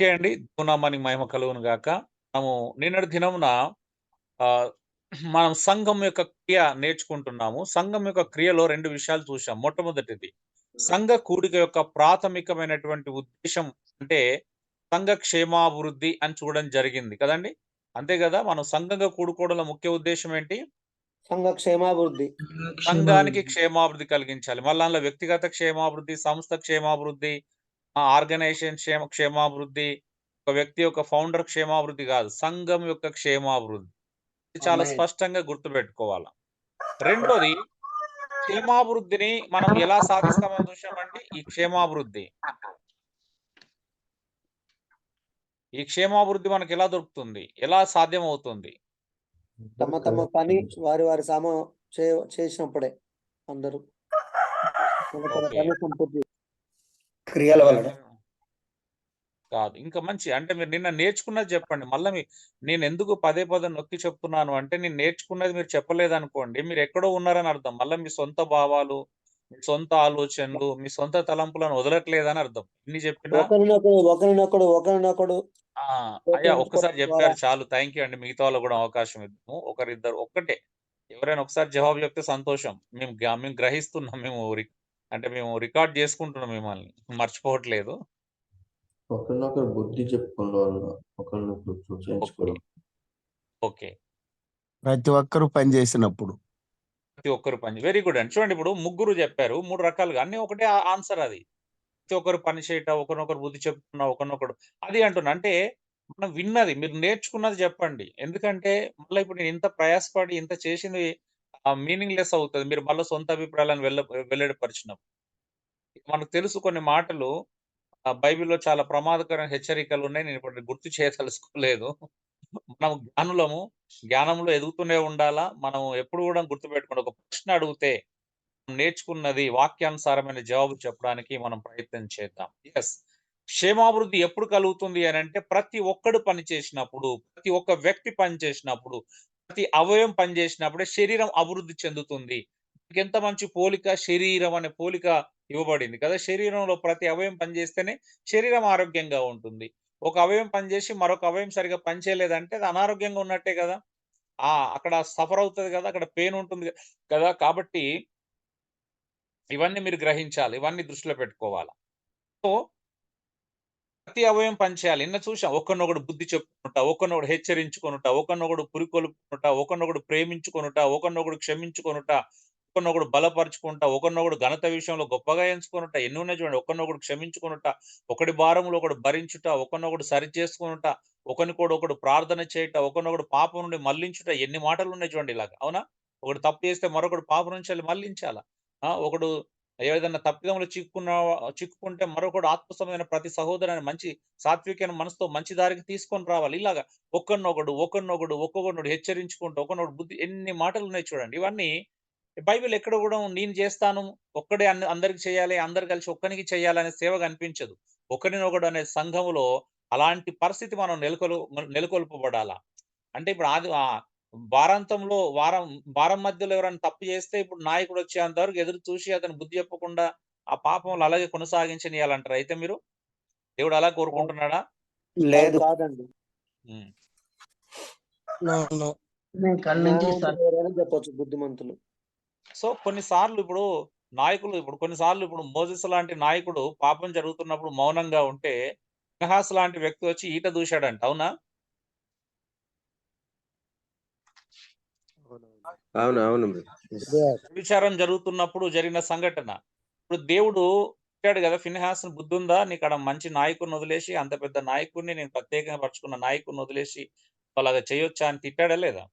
Okay అండి. దేవునామానికి మహిమ కలుగును గాక. మనము నిన్నటి దినమున ఆహ్, మనం సంఘం యొక్క క్రియ నేర్చుకుంటున్నాము. సంఘం యొక్క క్రియలో 2 విషయాలు చూసాం. మొట్టమొదటిది సంఘ కూడిక యొక్క ప్రాథమికమైనటువంటి ఉద్దేశ్యం అంటే సంఘ క్షేమాభివృద్ధి అని చూడడం జరిగింది కదండీ! అంతే గదా! మనం సంఘంగా కూడుకోవడంలో ముఖ్య ఉద్దేశ్యం ఏంటి? సంఘ క్షేమాభివృద్ధి. సంఘానికి క్షేమాభివృద్ధి కలిగించాలి. మళ్ళా అందులో వ్యక్తిగత క్షేమాభివృద్ధి, సంస్థ క్షేమాభివృద్ధి, ఆర్గనైజేషన్ క్షేమాభివృద్ధి, ఒక వ్యక్తి యొక్క ఫౌండర్ క్షేమాభివృద్ధి గాదు. సంఘం యొక్క క్షేమాభివృద్ధి. ఇది చాలా ఆమేన్. స్పష్టంగా గుర్తుపెట్టుకోవాల. రెండోది క్షేమాభివృద్ధిని మనం ఎలా సాధిస్తామని చూసామంటే ఈ క్షేమాభివృద్ధి. ఈ క్షేమాభివృద్ధి మనకెలా దొరుకుతుంది? ఎలా సాధ్యమవుతుంది? తమ తమ పని వారి వారి చే చేసినప్పుడే అందరూ. తమ తమ ఓకే. పని సంపూర్తి క్రియల వలన. కాదు. ఇంకా మంచి అంటే మీరు నిన్న నేర్చుకున్నది చెప్పండి. మళ్ళా నేనెందుకు పదే పదే నొక్కి చెప్తున్నాను అంటే, నేను నేర్చుకున్నది మీరు చెప్పలేదనుకోండి, మీరెక్కడో ఉన్నారని అర్థం. మళ్ళా మీ సొంత భావాలు, మీ సొంత ఆలోచనలు, మీ సొంత తలంపులను వదలట్లేదని అర్థం. ఎన్ని చెప్పినా ఒకరినొకడు ఆ! అయ్యా ప్రోత్సహించుకోవడం ఒక్కసారి ద్వారా చెప్పారు చాలు. థాంక్ యూ అండి. మిగతా వాళ్ళకి గూడా అవకాశం ఇద్దాము. ఒకరిద్దరు ఒక్కటే. ఎవరైనా ఒకసారి జవాబు చెప్తే సంతోషం. మేము గ్రహిస్తున్నాం. అంటే మేము రికార్డ్ చేసుకుంటున్నాం మిమ్మల్ని. మర్చిపోవట్లేదు. ఒకరినొకరు బుద్ధి చెప్పుకోవడం, ఒకరినొకరు ఓకే. ప్రోత్సహించుకోవడం. ఓకే. ప్రతి ఒక్కరు పని చేసినప్పుడు. ప్రతి ఒక్కరు వెరీ గుడ్ అండి. చూడండి ఇప్పుడు ముగ్గురు జెప్పారు. 3 రకాలుగా అన్నీ ఒకటే ఆన్సర్ అది. ప్రతి ఒక్కరు పని చేయట, ఒకరినొకరు బుద్ధి చెప్తున్నా, ఒకరినొకడు అది అంటున్నా. అంటే మనం విన్నది, మీరు నేర్చుకున్నది జెప్పండి. ఎందుకంటే మళ్ళా ఇప్పుడు నేను ఇంత ప్రయాసపడి ఇంత చేసింది మీనింగ్‌లెస్ అవుతది. మీరు మళ్ళా సొంత అభిప్రాయాలను వెల్లడిపరిచినప్పుడు. మనకు తెలుసు కొన్ని మాటలు బైబిల్‌లో చాలా ప్రమాదకరమైన హెచ్చరికలున్నాయి. నేనిప్పుడు గుర్తు చేయదలుచుకోలేదు. మనం జ్ఞానులము. జ్ఞానంలో ఎదుగుతూనే ఉండాలా. మనం ఎప్పుడు గూడా గుర్తుపెట్టుకోండి. ఒక ప్రశ్న అడిగితే నేర్చుకున్నది వాక్యానుసారమైన జవాబు చెప్పడానికి మనం ప్రయత్నం చేద్దాం. యెస్. క్షేమాభివృద్ధి ఎప్పుడు కలుగుతుంది అనంటే ప్రతి ఒక్కడు పని చేసినప్పుడు, ప్రతి ఒక్క వ్యక్తి పని చేసినప్పుడు, ప్రతి అవయవం పని చేసినప్పుడే శరీరం అభివృద్ధి చెందుతుంది. మీకెంత మంచి పోలిక శరీరం అనే పోలిక ఇవ్వబడింది కదా! శరీరంలో ప్రతి అవయవం పనిచేస్తేనే శరీరం ఆరోగ్యంగా ఉంటుంది. ఒక అవయవం పనిచేసి మరొక అవయవం సరిగ్గా పనిచేయలేదంటే అది అనారోగ్యంగా ఉన్నట్టే గదా! అక్కడ సఫర్ అవుతది గదా! అక్కడ పెయిన్ ఉంటుంది కదా! కాబట్టి ఇవన్నీ మీరు గ్రహించాలి. ఇవన్నీ దృష్టిలో పెట్టుకోవాల. సో, ప్రతి అవయవం పనిచేయాలి. నిన్న చూసాం. ఒకరినొకడు బుద్ధి చెప్పుకొనుట, ఒకరినొకడు హెచ్చరించుకొనుట, ఒకరినొకడు పురికొల్పుకొనుట, ఒకరినొకడు ప్రేమించుకొనుట, ఒకరినొకడు క్షమించుకొనుట, ఒకరినొకడు బలపరుచుకుంటా, ఒకరినొకడు ఘనత విషయంలో గొప్పగా ఎంచుకొనుట. ఎన్ని ఉన్నాయి చూడండి. ఒకరినొకడు క్షమించుకొనుట, ఒకడి భారములో ఒకడు భరించుట, ఒకరినొకడు సరిచేసుకొనుట, ఒకడు ప్రార్థన చేయుట, ఒకరినొకడు పాపం నుండి మళ్లించుట. ఎన్ని మాటలున్నాయి చూడండి ఇలాగ. అవునా? ఒకడు తప్పు చేస్తే మరొకడు పాపం నుంచి మళ్లించాల. ఒకడు ఏదైనా తప్పిదంలో చిక్కుకుంటే మరొకడు ఆత్మ ప్రతి సహోదరుని మంచి సాత్వికమైన మనసుతో మంచి దారికి తీసుకొని రావాలి. ఇలాగ ఒక్కొక్కడినొకడు హెచ్చరించుకుంటూ, ఒకరినొకడు బుద్ధి ఎన్ని మాటలున్నాయి చూడండి. ఇవన్నీ బైబిల్ ఎక్కడ గూడా నేను జేస్తాను, ఒక్కడే అందరికి చేయాలి, అందరూ కలిసి ఒక్కనికి చేయాలనే సేవ కనిపించదు. ఒకరినొకడు అనే సంఘములో అలాంటి పరిస్థితి మనం నెలకొల్పబడాల. అంటే ఇప్పుడు వారాంతంలో వారం మధ్యలో ఎవరైనా తప్పు చేస్తే ఇప్పుడు నాయకుడొచ్చేంత వరకు ఎదురు చూసి అతను బుద్ధి చెప్పకుండా ఆ పాపంలో అలాగే కొనసాగించనియాలంటారా అయితే మీరు? దేవుడు అలా కోరుకుంటున్నాడా? లేదు. కాదండి. హ్మ్. నో. నో. జ్ఞానవంతులు ఎవరైనా చెప్పొచ్చు బుద్ధిమంతులు. సో, కొన్ని సార్లు ఇప్పుడు మోసెస్ లాంటి నాయకుడు పాపం జరుగుతున్నప్పుడు మౌనంగా ఉంటే, ఫినెహాస్ లాంటి వ్యక్తి వచ్చి ఈట దూశాడంట. అవునా? అవును. అవును. వ్యభిచారం జరుగుతున్నప్పుడు జరిగిన సంఘటన. ఇప్పుడు దేవుడు తిట్టాడు గదా! ఫినెహాస్‌ని బుద్ధుందా? నీకాడ మంచి నాయకుడిని వదిలేసి, అంత పెద్ద నాయకుడిని నేను ప్రత్యేకంగా పరుచుకున్న నాయకుడిని వదిలేసి, అలాగా చేయొచ్చా అని తిట్టాడా లేదా?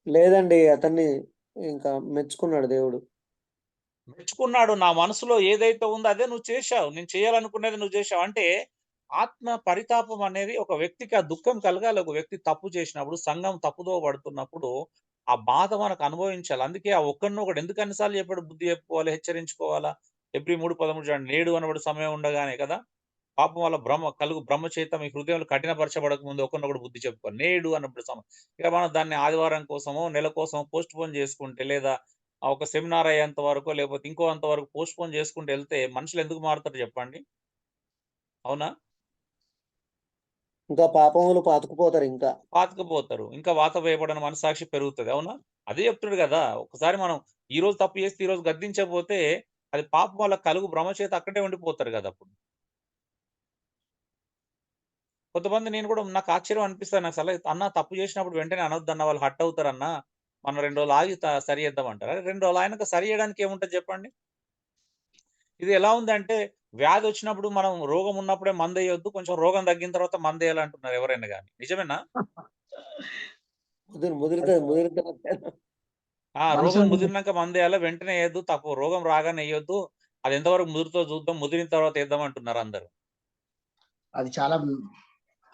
లేదండి. అతన్ని ఇంకా మెచ్చుకున్నాడు దేవుడు. మెచ్చుకున్నాడు. నా మనసులో ఏదైతే ఉందో అదే నువ్వు చేశావు. నేను చేయాలనుకున్నది నువ్వు చేశావు. అంటే ఆత్మ పరితాపం అనేది ఒక వ్యక్తికి ఆ దుఃఖం కలగాలి. ఒక వ్యక్తి తప్పు చేసినప్పుడు, సంఘం తప్పుదోవ పడుతున్నప్పుడు, ఆ బాధ మనకు అనుభవించాలి. అందుకే ఆ ఒక్కడినొకడు ఎందుకు అన్ని సార్లు చెప్పాడు బుద్ధి చెప్పుకోవాలి, హెచ్చరించుకోవాలా? హెబ్రీ 3:13 చూడండి. నేడు అనబడు సమయం ఉండగానే కదా! పాపం వల్ల భ్రమ చేత మీ హృదయంలో కఠినపరచబడక ముందు ఒకరినొకడు బుద్ధి చెప్పుకోవాలి. నేడు అన్నప్పుడు ఇక మనం దాన్ని ఆదివారం కోసమో, నెల కోసమో పోస్ట్‌పోన్ చేసుకుంటే లేదా ఒక సెమినార్ అయ్యేంత వరకో, లేకపోతే ఇంకో అంత వరకు పోస్ట్‌పోన్ చేసుకుంటూ ఎళ్తే మనుషులు ఎందుకు మారుతారు చెప్పండి? అవునా? ఇంకా పాపములు పాతుకుపోతారు ఇంకా. పాతుకుపోతారు. ఇంకా వాత వేయబడని మనస్సాక్షి పెరుగుతది. అవునా? అదే చెప్తున్నాడు గదా! ఒకసారి మనం ఈ రోజు తప్పు చేస్తే ఈ రోజు గద్దించకపోతే అది పాపం వల్ల కలుగు భ్రమ చేత అక్కడే ఉండిపోతారు గదా! అప్పుడు. కొంతమంది నేను కూడా నాకు ఆశ్చర్యం అనిపిస్తది. నాకు అన్న తప్పు చేసినప్పుడు వెంటనే అనొద్దన్న వాళ్ళు హర్ట్ అవుతారన్న. మనం 2 రోజులు ఆగి సరి చేద్దాం అంటారు. అరే 2 రోజులు ఆగినాక సరి చేయడానికి ఏముంటది చెప్పండి? ఇది ఎలా ఉందంటే వ్యాధి వచ్చినప్పుడు మనం రోగం ఉన్నప్పుడే మందేయొద్దు. కొంచెం రోగం తగ్గిన తర్వాత మందేయాలంటున్నారు ఎవరైనా గాని. నిజమేనా? ముదిరితే రోగం మనుషులు ముదిరినాక మందేయాల. వెంటనే ఎయొద్దు. రోగం రాగానే ఎయొద్దు. అది ఎంతవరకు ముదురుతో చూద్దాం. ముదిరిన తర్వాత ఏద్దాం అంటున్నారు అందరూ. అది చాలా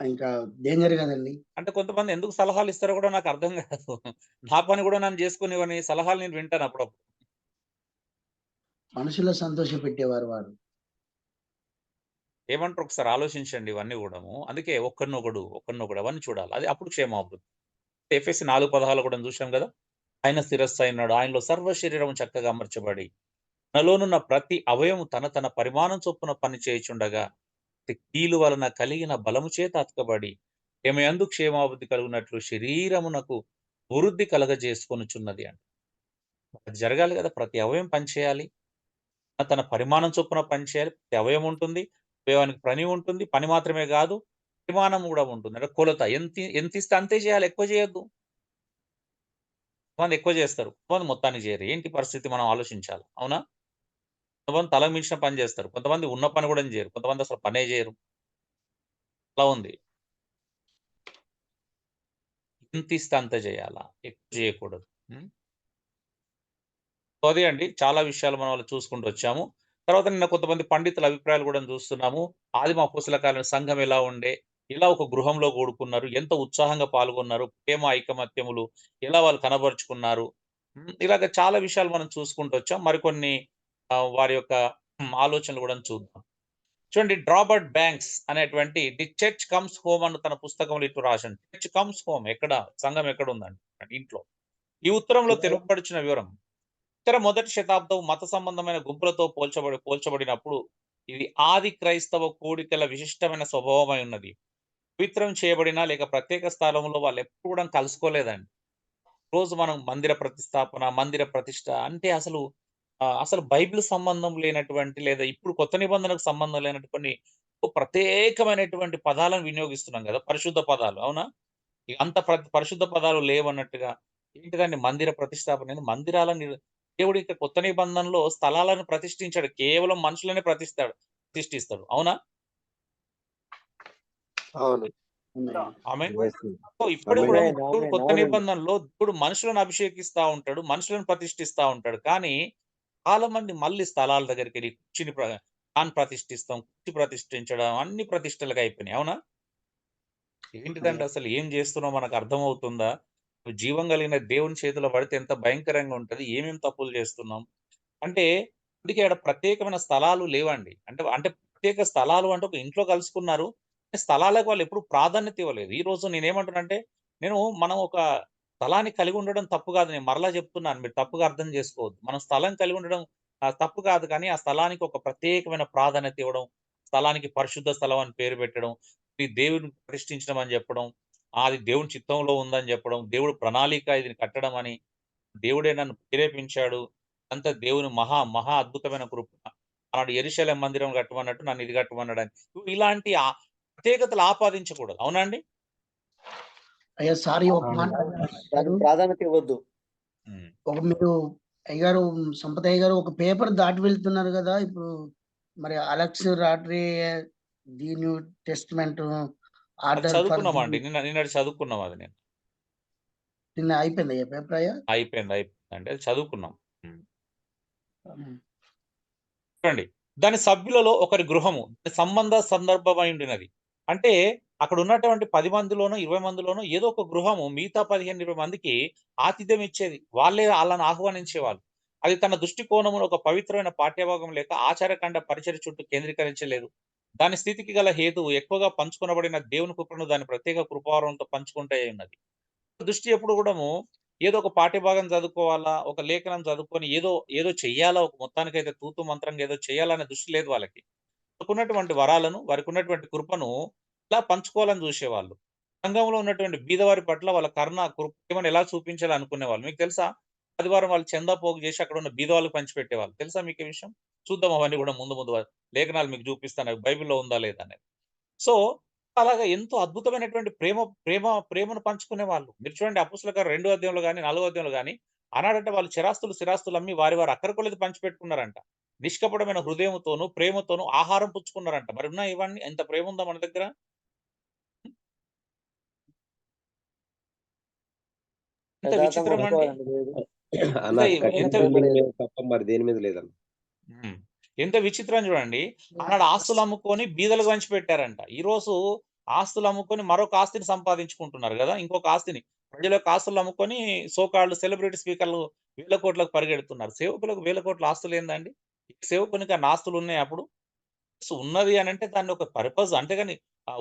ఇంకా డేంజర్ కదండి. అంటే కొంతమంది ఎందుకు సలహాలు ఇస్తారో కూడా నాకు అర్థం కాదు. నా పని కూడా నన్ను చేసుకునివ్వని సలహాలు నేను వింటాను అప్పుడప్పుడు. మనుషుల సంతోష పెట్టేవారు వారు. ఏమంటారు ఒకసారి ఆలోచించండి ఇవన్నీ గూడాను. అందుకే ఒకరినొకడు అవన్నీ చూడాలి. అది అప్పుడు క్షేమాభివృద్ధి. ఎఫెసీ 4:16 కూడా చూసాం గదా! ఆయన శిరస్సు అయినాడు. ఆయనలో సర్వ శరీరం చక్కగా అమర్చబడి తనలోనున్న ప్రతి అవయవం తన తన పరిమాణం చొప్పున పని చేయుచుండగా ప్రతి కీలు వలన కలిగిన బలము చేత అతకబడి యందు క్షేమాభివృద్ధి కలుగునట్లు శరీరమునకు వృద్ధి కలగజేసుకొనుచున్నది అంట. అది జరగాలి గదా! ప్రతి అవయవం పనిచేయాలి. తన పరిమాణం చొప్పున పనిచేయాలి. ప్రతి అవయవం ఉంటుంది. అవయవానికి పని ఉంటుంది. పని మాత్రమే గాదు, పరిమాణం గూడా ఉంటుంది. అంటే కొలత ఎంతిస్తే అంతే చేయాలి. ఎక్కువ చేయొద్దు. కొంతమంది ఎక్కువ చేస్తారు. కొంతమంది మొత్తానికి చేయరు. ఏంటి పరిస్థితి మనం ఆలోచించాలి. అవునా? కొంతమంది తలకు మించిన పని చేస్తారు. కొంతమంది ఉన్న పని గూడా చేయరు. కొంతమంది అసలు పనే చేయరు. అలా ఉంది. ఎంతిస్తే అంతే చేయాలా. ఎక్కువ చేయకూడదు. హ్మ్. సో, అదే అండి. చాలా విషయాలు మనం అలా చూసుకుంటూ వచ్చాము. తర్వాత నిన్న కొంతమంది పండితుల అభిప్రాయాలు గూడా చూస్తున్నాము. ఆదిమ అపోస్తల కాలం సంఘం ఎలా ఉండే? ఎలా ఒక గృహంలో కూడుకున్నారు? ఎంత ఉత్సాహంగా పాల్గొన్నారు? ప్రేమ, ఐకమత్యములు ఎలా వాళ్ళు కనబరుచుకున్నారు? ఇలాగ చాలా విషయాలు మనం చూసుకుంటూ వచ్చాం. మరికొన్ని వారి యొక్క ఆలోచనలు గూడా చూద్దాం. చూడండి 'రాబర్ట్ బ్యాంక్స్' అనేటువంటి 'ది చర్చ్ కమ్స్ హోమ్' అని తన పుస్తకంలో ఇట్లా రాసిండు. చర్చ్ కమ్స్ హోమ్ ఎక్కడ? సంఘం ఎక్కడుందండి? ఇంట్లో. ఈ ఉత్తరంలో తెలుపబడుచున్న వివరం మొదటి శతాబ్దం మత సంబంధమైన గుంపులతో పోల్చబడినప్పుడు ఇది ఆది క్రైస్తవ కూడికల విశిష్టమైన స్వభావమై ఉన్నది. పవిత్రం చేయబడిన లేక ప్రత్యేక స్థలంలో వాళ్ళు ఎప్పుడు కూడా కలుసుకోలేదండి. రోజు మనం మందిర ప్రతిష్టాపన, మందిర ప్రతిష్ట అంటే అసలు బైబిల్ సంబంధం లేనటువంటి లేదా ఇప్పుడు కొత్త నిబంధనకు సంబంధం లేనటువంటి ప్రత్యేకమైనటువంటి పదాలను వినియోగిస్తున్నాం కదా! పరిశుద్ధ పదాలు. అవునా? అంత పరిశుద్ధ పదాలు లేవన్నట్టుగా ఏంటిదండి మందిర ప్రతిష్టాపన మందిరాలను దేవుడు ఇక కొత్త నిబంధనలో స్థలాలను ప్రతిష్ఠించాడు. కేవలం మనుషులనే ప్రతిష్ఠిస్తాడు. అవునా? అవును. ఆమేన్. Yes. సో ఇప్పటికి కూడా ఆమేన్. దేవుడు ఆమేన్. కొత్త అవునండి. నిబంధనలో దేవుడు మనుషులను అభిషేకిస్తా ఉంటాడు. మనుషులను ప్రతిష్ఠిస్తా ఉంటాడు. కానీ చాలా మంది మళ్ళీ స్థలాల దగ్గరికెళ్ళి కుర్చీని ప్రతిష్ఠిస్తాం. కుర్చీ ప్రతిష్ఠించడం అన్ని ప్రతిష్టలుగా అయిపోయినాయి. అవునా? ఏంటిదంటే అసలు ఏం చేస్తున్నామో మనకు అర్థమవుతుందా? జీవం కలిగిన దేవుని చేతిలో పడితే ఎంత భయంకరంగా ఉంటది. ఏమేం తప్పులు చేస్తున్నాం? అంటే అందుకే ఆడ ప్రత్యేకమైన స్థలాలు లేవండి. అంటే అంటే ప్రత్యేక స్థలాలు అంటే ఒక ఇంట్లో కలుసుకున్నారు. స్థలాలకు వాళ్ళు ఎప్పుడు ప్రాధాన్యత ఇవ్వలేదు. ఈరోజు నేనేమంటున్నానంటే మనం ఒక స్థలాన్ని కలిగి ఉండడం తప్పు కాదు. నేను మరలా చెప్తున్నాను. మీరు తప్పుగా అర్థం చేసుకోవద్దు. మనం స్థలం కలిగి ఉండడం తప్పు కాదు కానీ ఆ స్థలానికి ఒక ప్రత్యేకమైన ప్రాధాన్యత ఇవ్వడం. స్థలానికి పరిశుద్ధ స్థలం అని పేరు పెట్టడం. ఇది దేవుడిని ప్రతిష్ఠించడం అని చెప్పడం. అది దేవుని చిత్తంలో ఉందని చెప్పడం. దేవుడు ప్రణాళిక ఇది కట్టడం అని. దేవుడే నన్ను ప్రేరేపించాడు. అంతా దేవుని మహా అద్భుతమైన కృప. ఆనాడు యెరూషలేం మందిరం కట్టమన్నట్టు నన్ను ఇది కట్టమన్నాడని. ఇలాంటి ప్రత్యేకతలు ఆపాదించకూడదు. అవునా అండి? అయ్యా సారీ ఒక మాట దానికి ప్రాధాన్యత ఇవ్వద్దు. మీరు అయ్యగారు సంపత్ అయ్యగారు ఒక పేపర్ దాటి వెళ్తున్నారు కదా! ఇప్పుడు మరి అలెక్స్ రాట్రీ ది న్యూ టెస్ట్‌మెంట్ అది ఆర్డర్ ఫర్ చదువుకున్నామండి. నిన్నటి చదువుకున్నాం అది నేను. నిన్న అయిపోయిందయ్యా పేపర్ అయ్యా? అయిపోయిందండి. అది చదువుకున్నాం. చూడండి. దాని సభ్యులలో ఒకరి గృహము సందర్భమై ఉండినది. అంటే అక్కడ ఉన్నటువంటి 10 మందిలోనో, 20 మందిలోనో ఏదో ఒక గృహము మిగతా 15, 20 మందికి ఆతిథ్యం ఇచ్చేది. వాళ్ళే ఆళ్ళని ఆహ్వానించేవాళ్ళు. అది తన దృష్టికోణములో ఒక పవిత్రమైన పాఠ్యభాగం లేక ఆచారకండ పరిచర్య చుట్టూ కేంద్రీకరించలేదు. దాని స్థితికి గల హేతువు ఎక్కువగా పంచుకొనబడిన దేవుని కృపను దాని ప్రత్యేక కృపావరంతో పంచుకుంటే ఉన్నది. దృష్టి ఎప్పుడు కూడాను ఏదో ఒక పాఠ్యభాగం చదువుకోవాలా, ఒక లేఖనం చదువుకొని ఏదో చెయ్యాలా, ఒక మొత్తానికైతే తూతు మంత్రంగా ఏదో చేయాలనే దృష్టి లేదు వాళ్ళకి. వారికున్నటువంటి వరాలను, వారికున్నటువంటి కృపను ఇలా పంచుకోవాలని చూసేవాళ్ళు. సంఘంలో ఉన్నటువంటి బీదవారి పట్ల వాళ్ళ కరుణ, ప్రేమను ఎలా చూపించాలి అనుకునేవాళ్ళు. మీకు తెలుసా? ఆదివారం వాళ్ళు చందా పోగు చేసి అక్కడ ఉన్న బీదవాళ్ళకి పంచిపెట్టేవాళ్ళు. తెలుసా మీకు ఈ విషయం? చూద్దాం అవన్నీ కూడా ముందు ముందు లేఖనాలు మీకు చూపిస్తాను. అవి బైబిల్‌లో ఉందా లేదా అనేది. సో, అలాగా ఎంతో అద్భుతమైనటువంటి ప్రేమను పంచుకునేవాళ్ళు. మీరు చూడండి అపోస్తలుల కార్యాలు 2 అధ్యాయంలో గాని, 4 అధ్యాయంలో గాని ఆనాడంటే వాళ్ళు చిరాస్తులు, స్థిరాస్తులు అమ్మి వారి అక్కరకొలది పంచిపెట్టుకున్నారంట. నిష్కపటమైన హృదయముతోను, ప్రేమతోను ఆహారం పుచ్చుకున్నారంట. మరి ఉన్నాయా ఇవన్నీ? ఎంత ప్రేమ ఉందా మన దగ్గర? ఎంత యథార్థంగా విచిత్రం అండి. ఒప్పుకోవాలండి లేదు. అన్న ఎంత ఎంత కఠిన దీని మీద తప్ప మరి దేని మీద లేదన్న. హ్మ్. ఎంత విచిత్రం చూడండి. ఆనాడు ఆస్తులు అమ్ముకొని బీదలకు పంచిపెట్టారంట. ఈరోజు ఆస్తులు అమ్ముకొని మరొక ఆస్తిని సంపాదించుకుంటున్నారు గదా! ఇంకొక ఆస్తిని. ప్రజల యొక్క ఆస్తులు అమ్ముకొని సో కాల్డ్ సెలబ్రిటీ స్పీకర్‌లు వేల కోట్లకు పరిగెడుతున్నారు. సేవకులకు వేల కోట్ల ఆస్తులేందండి? సేవకునికి అన్ని ఆస్తులున్నాయా అప్పుడు? ఉన్నది అనంటే దాన్ని ఒక పర్పస్ అంతేగాని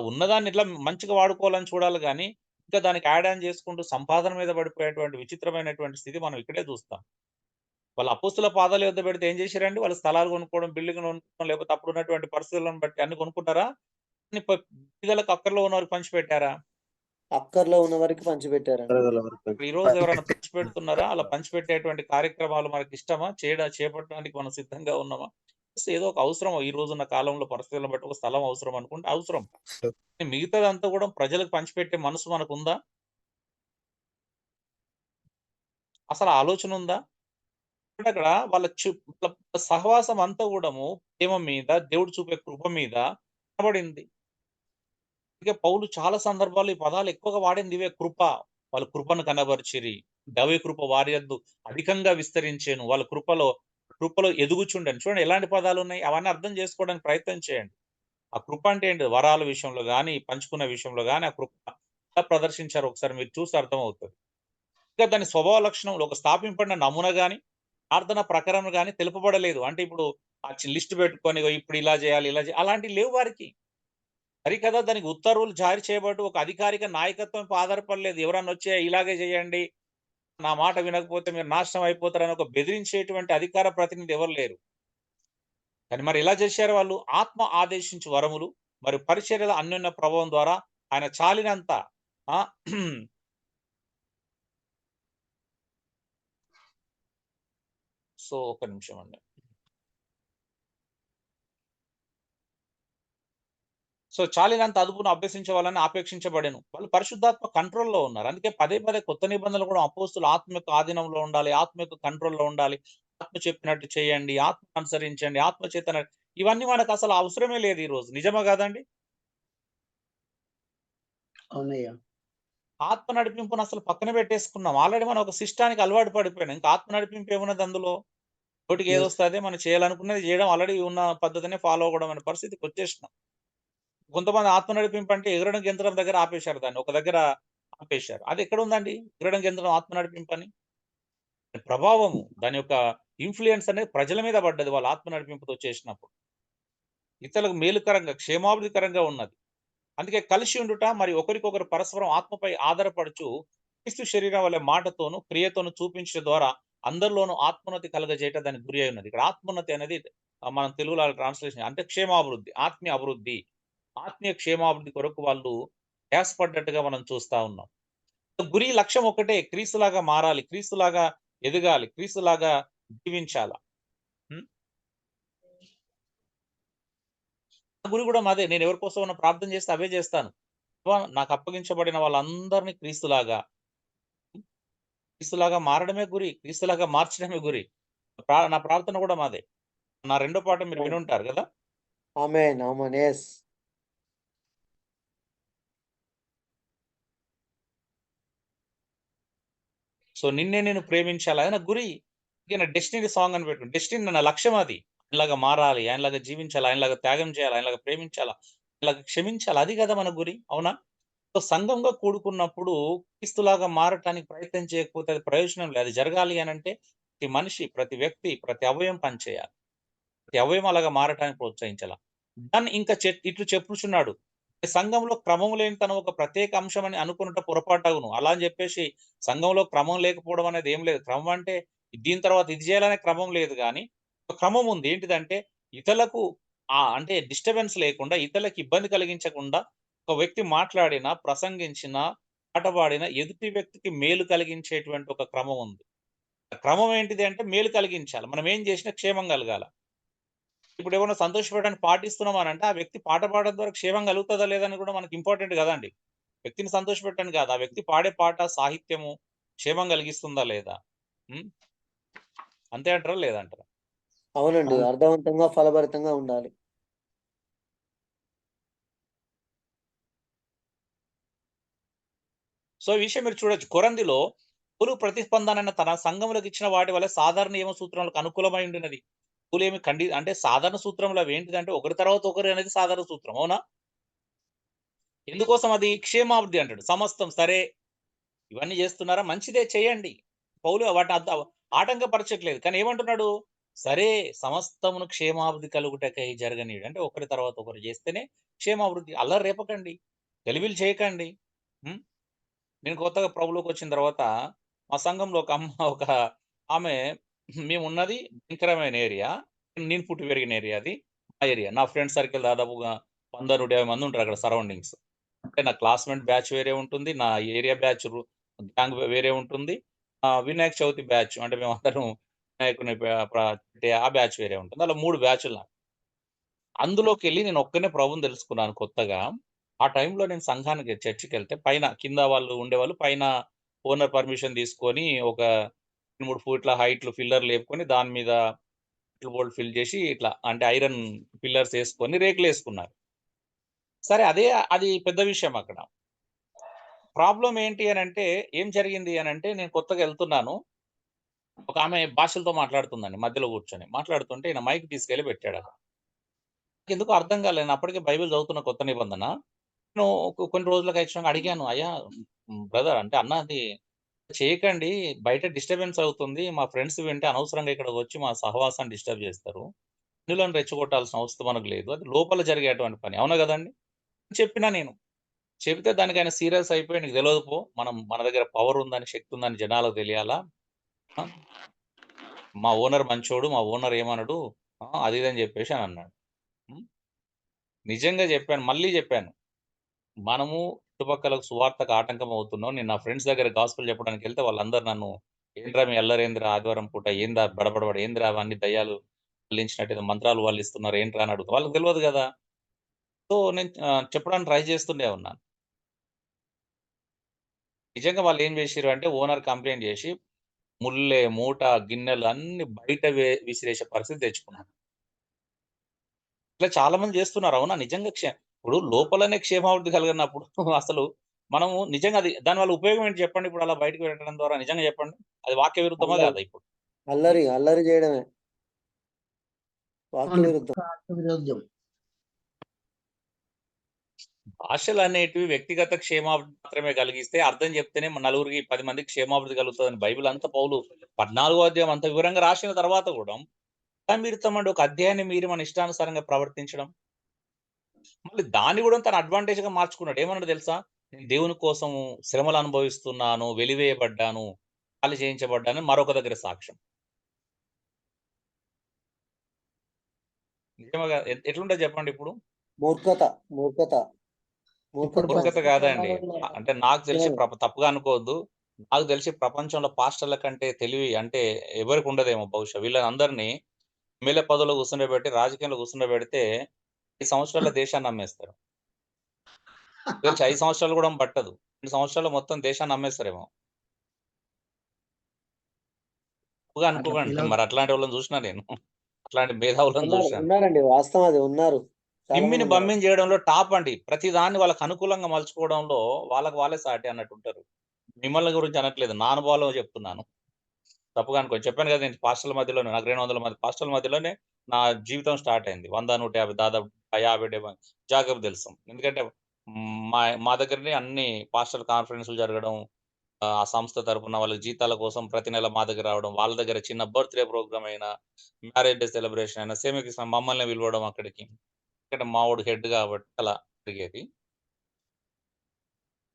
ఉన్నదాన్ని ఇట్లా మంచిగా వాడుకోవాలని చూడాలి గానీ, ఇంకా దానికి యాడ్ ఆన్ చేసుకుంటూ సంపాదన మీద పడిపోయేటువంటి విచిత్రమైనటువంటి స్థితి మనం ఇక్కడే చూస్తాం. వాళ్ళ అపోస్తుల పాదాల యొద్ద పెడితే ఏం చేశారండి? వాళ్ళు స్థలాలు కొనుక్కోవడం, బిల్డింగ్‌లు కొనుక్కోవడం, లేకపోతే అప్పుడున్నటువంటి పరిస్థితులను బట్టి అన్ని కొనుక్కుంటారా? అన్ని బీదలకు అక్కరలో ఉన్నవారికి పంచిపెట్టారా? అక్కర్లో ఉన్న వారికి పంచిపెట్టారండి. అరగల వరకు ఈరోజు ఎవరైనా పంచిపెడుతున్నారా? అలా పంచిపెట్టేటువంటి కార్యక్రమాలు మనకిష్టమా? చేపట్టడానికి మనం సిద్ధంగా ఉన్నామా? ఏదో ఒక అవసరం ఈ రోజున్న కాలంలో పరిస్థితులను బట్టి ఒక స్థలం అవసరం అనుకుంటే అవసరం. మిగతాదంతా కూడా ప్రజలకు పంచిపెట్టే మనసు మనకుందా? అసలు ఆలోచన ఉందా? అక్కడ వాళ్ళ సహవాసం అంతా కూడాము ప్రేమ మీద, దేవుడు చూపే కృప మీద కనబడింది. అందుకే పౌలు చాలా సందర్భాల్లో ఈ పదాలు ఎక్కువగా వాడింది ఇవే కృప. వాళ్ళు కృపను కనబరిచిరి. దైవ కృప వారి యందు అధికంగా విస్తరించెను. వాళ్ళ కృపలో ఎదుగుచుండెను. చూడండి ఎలాంటి పదాలున్నాయి. అవన్నీ అర్థం చేసుకోవడానికి ప్రయత్నం చేయండి. ఆ కృప అంటే ఏంటి? వరాల విషయంలో గాని, పంచుకునే విషయంలో గాని ఆ కృప ఎలా ప్రదర్శించారో ఒకసారి మీరు చూస్తే అర్థమవుతది. ఇంకా దాని స్వభావ లక్షణంలో ఒక స్థాపింపబడిన నమూనా గాని, ప్రార్థన ప్రకారం గాని తెలుపబడలేదు. అంటే ఇప్పుడు లిస్ట్ పెట్టుకొని ఇగో ఇప్పుడు ఇలా చేయాలి, ఇలా అలాంటివి లేవు వారికి. సరికదా దానికి ఉత్తర్వులు జారీ చేయబట్టు ఒక అధికారిక నాయకత్వంపై ఆధారపడలేదు. ఎవరన్నా వచ్చి ఇలాగే చేయండి, నా మాట వినకపోతే మీరు నాశనం అయిపోతారని ఒక బెదిరించేటువంటి అధికార ప్రతినిధి ఎవరు లేరు. కానీ మరి ఎలా చేశారు వాళ్ళు? ఆత్మ ఆదేశించు వరములు, మరి పరిచర్యల అన్యోన్య ప్రభావం ద్వారా ఆయన చాలినంత ఆ! సో, ఒక్క నిమిషం అండి. సో, చాలినంత అదుపును అభ్యసించే వాళ్ళని ఆపేక్షించబడెను. వాళ్ళు పరిశుద్ధాత్మ కంట్రోల్‌లో ఉన్నారు. అందుకే పదే పదే కొత్త నిబంధనలు కూడా అపోస్తులు ఆత్మ యొక్క ఆధీనంలో ఉండాలి. ఆత్మ యొక్క కంట్రోల్‌లో ఉండాలి. ఆత్మ చెప్పినట్టు చేయండి. ఆత్మను అనుసరించండి. ఆత్మ చేత ఇవన్నీ మనకసలు అవసరమే లేదు ఈరోజు. నిజమా కాదండి? అవునయ్యా. ఆత్మ నడిపింపును అసలు పక్కన పెట్టేసుకున్నాం. ఆల్రెడీ మనం ఒక సిస్టానికి అలవాటు పడిపోయినాం. ఇంకా ఆత్మ నడిపింపు ఏమున్నది అందులో? నోటికి Yes. ఏదొస్తే అదే మనం చేయాలనుకున్నది చేయడం. ఆల్రెడీ ఉన్న పద్ధతినే ఫాలో అవ్వడం అనే పరిస్థితికొచ్చేసినాం. కొంతమంది ఆత్మ నడిపింపు అంటే ఎగరడం, గెంతడం దగ్గర ఆపేశారు దాన్ని. ఒక దగ్గర ఆపేశారు. అదెక్కడుందండి? ఎగరడం, గెంతడం ఆత్మ నడిపింపని? ప్రభావము, దాని యొక్క ఇన్‌ఫ్లూయన్స్ అనేది ప్రజల మీద పడ్డది వాళ్ళ ఆత్మ నడిపింపుతో చేసినప్పుడు. ఇతరులకు మేలుకరంగా, క్షేమాభివృద్ధికరంగా ఉన్నది. అందుకే కలిసి ఉండుట మరి ఒకరికొకరు పరస్పరం ఆత్మపై ఆధారపడుచు క్రీస్తు శరీరం వలె మాటతోను, క్రియతోను చూపించడం ద్వారా అందరిలోనూ ఆత్మోన్నతి కలుగజేయట దానికి గురి అయి ఉన్నది. ఇక్కడ ఆత్మోన్నతి అనేది మనం తెలుగులో ట్రాన్స్‌లేషన్ అంటే క్షేమాభివృద్ధి, ఆత్మీయ అభివృద్ధి. ఆత్మీయ క్షేమాభివృద్ధి కొరకు వాళ్ళు ప్రయాసపడ్డట్టుగా మనం చూస్తా ఉన్నాం. గురి లక్ష్యం ఒకటే క్రీస్తులాగా మారాలి. క్రీస్తులాగా ఎదగాలి. క్రీస్తులాగా జీవించాల. హ్మ్. నా గురి కూడా మాదే. నేను ఎవరి కోసమన్నా ప్రార్థన చేస్తే అవే చేస్తాను. ప్రభా నాకు అప్పగించబడిన వాళ్ళందరిని క్రీస్తులాగా మారడమే గురి. క్రీస్తులాగా మార్చడమే గురి. నా ప్రార్థన కూడా మాదే. నా రెండో పాట మీరు వినుంటారు గదా! ఆమేన్. ఆమేన్. యెస్. సో, నిన్నే నేను ప్రేమించాలి. అది నా గురి. ఇక నా డెస్టినీ సాంగ్ అని పెట్టుకున్నా. డెస్టినీ నా లక్ష్యం అది. ఆయనలాగా మారాలి. ఆయనలాగా జీవించాలి. ఆయనలాగా త్యాగం చేయాలి. ఆయనలాగా ప్రేమించాలా. ఆయనలాగా క్షమించాలి. అది కదా మన గురి. అవునా? సో, సంఘంగా కూడుకున్నప్పుడు క్రీస్తులాగా మారటానికి ప్రయత్నం చేయకపోతే అది ప్రయోజనం లేదు. అది జరగాలి అనంటే ప్రతి మనిషి, ప్రతి వ్యక్తి, ప్రతి అవయవం పనిచేయాలి. ప్రతి అవయవం అలాగా మారటానికి ప్రోత్సహించాల. దాన్ని ఇంకా ఇట్లు చెప్పుచున్నాడు. సంఘంలో క్రమం లేనితనం ఒక ప్రత్యేక అంశం అని అనుకునుట పొరపాటగును. అలా అని చెప్పేసి సంఘంలో క్రమం లేకపోవడం అనేది ఏం లేదు. క్రమం అంటే దీని తర్వాత ఇది చేయాలనే క్రమం లేదు గానీ, ఒక క్రమం ఉంది. ఏంటిదంటే ఇతరులకు అంటే డిస్టర్బెన్స్ లేకుండా, ఇతరులకు ఇబ్బంది కలిగించకుండా ఒక ఒక వ్యక్తి మాట్లాడినా, ప్రసంగించినా, పాట పాడినా ఎదుటి వ్యక్తికి మేలు కలిగించేటువంటి ఒక క్రమం ఉంది. ఆ క్రమం ఏంటిది అంటే మేలు కలిగించాలి. మనం ఏం చేసినా క్షేమం కలగాల. ఇప్పుడు ఏమన్నా సంతోషపెట్టడానికి పాటిస్తున్నామనంటే, ఆ వ్యక్తి పాట పాడడం ద్వారా క్షేమం కలుగుతదా లేదా అని కూడా మనకి ఇంపార్టెంట్ గదండీ! వ్యక్తిని సంతోషపెట్టడానికి కాదు. ఆ వ్యక్తి పాడే పాట, సాహిత్యము క్షేమం కలిగిస్తుందా లేదా? హ్మ్. అంతే అంటారా? లేదంటారా? అవునండి. అవును. అర్థవంతంగా, ఫలభరితంగా ఉండాలి. సో, ఈ విషయం మీరు చూడొచ్చు. కొరంథీలో పౌలు ప్రతిస్పందన తన సంఘములకు ఇచ్చిన వాటి వల్ల సాధారణ నియమ సూత్రములకు అనుకూలమై ఉండినది. పౌలేమి అంటే సాధారణ సూత్రములు అవేంటిదంటే ఒకరి తర్వాత ఒకరు అనేది సాధారణ సూత్రం. అవునా? ఎందుకోసం అది? క్షేమాభివృద్ధి అంటాడు. సమస్తం సరే, ఇవన్నీ చేస్తున్నారా? మంచిదే చేయండి. పౌలు వాటిని ఆటంకపరచట్లేదు. కానీ ఏమంటున్నాడు? సరే, సమస్తమును క్షేమాభివృద్ధి కలుగుటకై జరగనీయుడు. అంటే ఒకరి తర్వాత ఒకరు చేస్తేనే క్షేమాభివృద్ధి. అల్లరి రేపకండి. గలిబిలి చేయకండి. హ్మ్. నేను కొత్తగా ప్రభువులోకొచ్చిన తర్వాత మా సంఘంలో ఒక ఆమె మేమున్నది భయంకరమైన ఏరియా. నేను పుట్టి పెరిగిన ఏరియా అది. మా ఏరియా. నా ఫ్రెండ్ సర్కిల్ దాదాపుగా 100, 150 మంది ఉంటారు అక్కడ సరౌండింగ్స్. అంటే నా క్లాస్‌మేట్ బ్యాచ్ వేరే ఉంటుంది. నా ఏరియా బ్యాచ్ గ్యాంగ్ వేరే ఉంటుంది. వినాయక చవితి బ్యాచ్ అంటే మేమందరం వినాయకుడిని పెట్టే ఆ బ్యాచ్ వేరే ఉంటుంది. అలా 3 బ్యాచులు నాకు. అందులోకెళ్ళి నేను ఒక్కడినే ప్రభువుని తెలుసుకున్నాను కొత్తగా. ఆ టైంలో నేను సంఘానికి చర్చికెళ్తే పైన కింద వాళ్ళు ఉండేవాళ్ళు. పైన ఓనర్ పర్మిషన్ తీసుకొని ఒక 3 ఫూట్ల హైట్‌లో పిల్లర్ లేపుకొని దాని మీద బోల్ట్ ఫిల్ చేసి ఇట్లా అంటే ఐరన్ పిల్లర్స్ ఏసుకొని రేకులేసుకున్నారు. సరే అది పెద్ద విషయం అక్కడ. ప్రాబ్లమ్ ఏంటి అనంటే ఏం జరిగింది అనంటే నేను కొత్తగా ఎళ్తున్నాను. ఒక ఆమె భాషలతో మాట్లాడుతుందండి మధ్యలో కూర్చొని. మాట్లాడుతుంటే ఈయన మైక్ తీసుకెళ్ళి పెట్టాడక్కడ. నాకెందుకో అర్థం కాలేదు. నేను అప్పటికే బైబిల్ చదువుతున్న కొత్త నిబంధన. నేను కొన్ని రోజులకి వచ్చినాక అడిగాను. అయ్యా! బ్రదర్ అంటే అన్న అది చేయకండి. బయట డిస్టర్బెన్స్ అవుతుంది. మా ఫ్రెండ్స్ వింటే అనవసరంగా ఇక్కడికొచ్చి మా సహవాసాన్ని డిస్టర్బ్ చేస్తారు. అన్యులను రెచ్చగొట్టాల్సిన అవసరం మనకు లేదు. అది లోపల జరిగేటువంటి పని. అవునా గదండీ! చెప్పినా నేను. చెబితే దానికి ఆయన సీరియస్ అయిపోయి "నీకు తెలవదు పో. మన దగ్గర పవర్ ఉందని, శక్తి ఉందని జనాలకు తెలియాలా? ఆ! మా ఓనర్ మంచోడు. మా ఓనర్ ఏమనడు. అది ఇది" అని చెప్పేసి అని అన్నాడు. హ్మ్. నిజంగా చెప్పాను. మళ్ళీ చెప్పాను. మనము చుట్టుపక్కలకు సువార్తకు ఆటంకం అవుతున్నాం. నేను నా ఫ్రెండ్స్ దగ్గర గాస్పెల్ చెప్పడానికెళ్తే వాళ్ళందరూ నన్ను "ఏంట్రా మీ అల్లరేందిరా ఆదివారం పూట? ఏందా బడబడబడ ఏందిరా అవన్నీ దయ్యాలు వల్లించినట్టు ఏదో మంత్రాలు వల్లిస్తున్నారు ఏంట్రా?" అని అడుగుతారు. వాళ్ళకి తెలవదు గదా! సో, నేను చెప్పడానికి ట్రై చేస్తూనే ఉన్నాను. నిజంగా వాళ్ళేం జేషిర్రు అంటే ఓనర్ కంప్లెయింట్ జేసి మూట, గిన్నెలు అన్నీ బయట విసిరేసే పరిస్థితి తెచ్చుకున్నాం. ఇట్లా చాలా మంది జేస్తున్నారు. అవునా? నిజంగా ఇప్పుడు లోపలనే క్షేమాభివృద్ధి కలగనప్పుడు అసలు మనము నిజంగా దానివల్ల ఉపయోగం ఏంటి చెప్పండి? ఇప్పుడు అలా బయటకి పెట్టడం ద్వారా నిజంగా చెప్పండి. అది వాక్య విరుద్ధమా అల్లరి. కాదా ఇప్పుడు? హ్మ్. అల్లరి చేయడమే. వాక్య అవును. విరుద్ధం. విరోధం. భాషలనేటివి వ్యక్తిగత క్షేమాభివృద్ధి మాత్రమే కలిగిస్తే అర్థం చెప్తేనే నలుగురికి 10 మందికి క్షేమాభివృద్ధి కలుగుతదని బైబిల్ అంతా పౌలు 14 అధ్యాయం అంత వివరంగా రాసిన తర్వాత గూడా మీరుతామండి ఒక అధ్యాయాన్ని మీరి మన ఇష్టానుసారంగా ప్రవర్తించడం. మళ్ళీ దాన్ని గూడా తన అడ్వాంటేజ్‌గా మార్చుకున్నాడు. ఏమన్నాడో తెలుసా? నేను దేవుని కోసం శ్రమలు అనుభవిస్తున్నాను, వెలివేయబడ్డాను, ఖాళీ చేయించబడ్డాను మరొక దగ్గర సాక్ష్యం. నిజమేగా ఎట్లుంటది చెప్పండి ఇప్పుడు? మూర్ఖత. మూర్ఖత. ఇప్పుడు మూర్ఖత్వం. మూర్ఖత కాదండి. అంటే నాకు తెలిసి అవును. తప్పుగా అనుకోవద్దు. నాకు తెలిసి ప్రపంచంలో పాస్టర్‌ల కంటే తెలివి అంటే ఎవరికి ఉండదేమో బహుశా. వీళ్ళనందరిని ఎమ్మెల్యే పదవిలో కూర్చుండబెట్టి, రాజకీయంలో కూర్చుండబెడితే 5 సంవత్సరాల్లో దేశాన్ని అమ్మేస్తారు. నాకు తెలిసి 5 సంవత్సరాలు కూడా పట్టదు. 2 సంవత్సరాల్లో మొత్తం దేశాన్ని అమ్మేస్తారేమో. తప్పుగా అట్లా అనుకోకండి. పిలవద్దు. మరి అట్లాంటోళ్ళని చూసినా నేను. అట్లాంటి మేధావులను చూశాను. ఉన్నారండి. వాస్తవం అది ఉన్నారు. చాలా గిమ్మిని మంది ఉన్నారు. బమ్మిని చేయడంలో టాప్ అండి. ప్రతి దాన్ని వాళ్ళకి అనుకూలంగా మలుచుకోవడంలో వాళ్ళకి వాళ్ళే సాటి అన్నట్టుంటారు. మిమ్మల్ని గురించి అనట్లేదు. నా అనుభవాలు చెప్తున్నాను. తప్పుగా అనుకోను. చెప్పాను కదా! నేను పాస్టర్‌ల మధ్యలోనే నాకు 200 మంది పాస్టర్‌ల మధ్యలోనే నా జీవితం స్టార్ట్ అయింది. 100, 150 దాదాపు 50, 70 జాగ్రత్తగా తెలుసు. ఎందుకంటే మా మా దగ్గరనే అన్ని పాస్టర్‌ల కాన్ఫరెన్స్‌లు జరగడం, ఆ సంస్థ తరపున వాళ్ళ జీతాల కోసం ప్రతి నెల మా దగ్గర రావడం, వాళ్ళ దగ్గర చిన్న బర్త్‌డే ప్రోగ్రామ్ అయినా, మ్యారేజ్ డే సెలబ్రేషన్ అయినా సేమ్ మమ్మల్ని పిలవడం అక్కడికి. ఎందుకంటే మావోడు హెడ్ కాబట్టి అలా జరిగేది.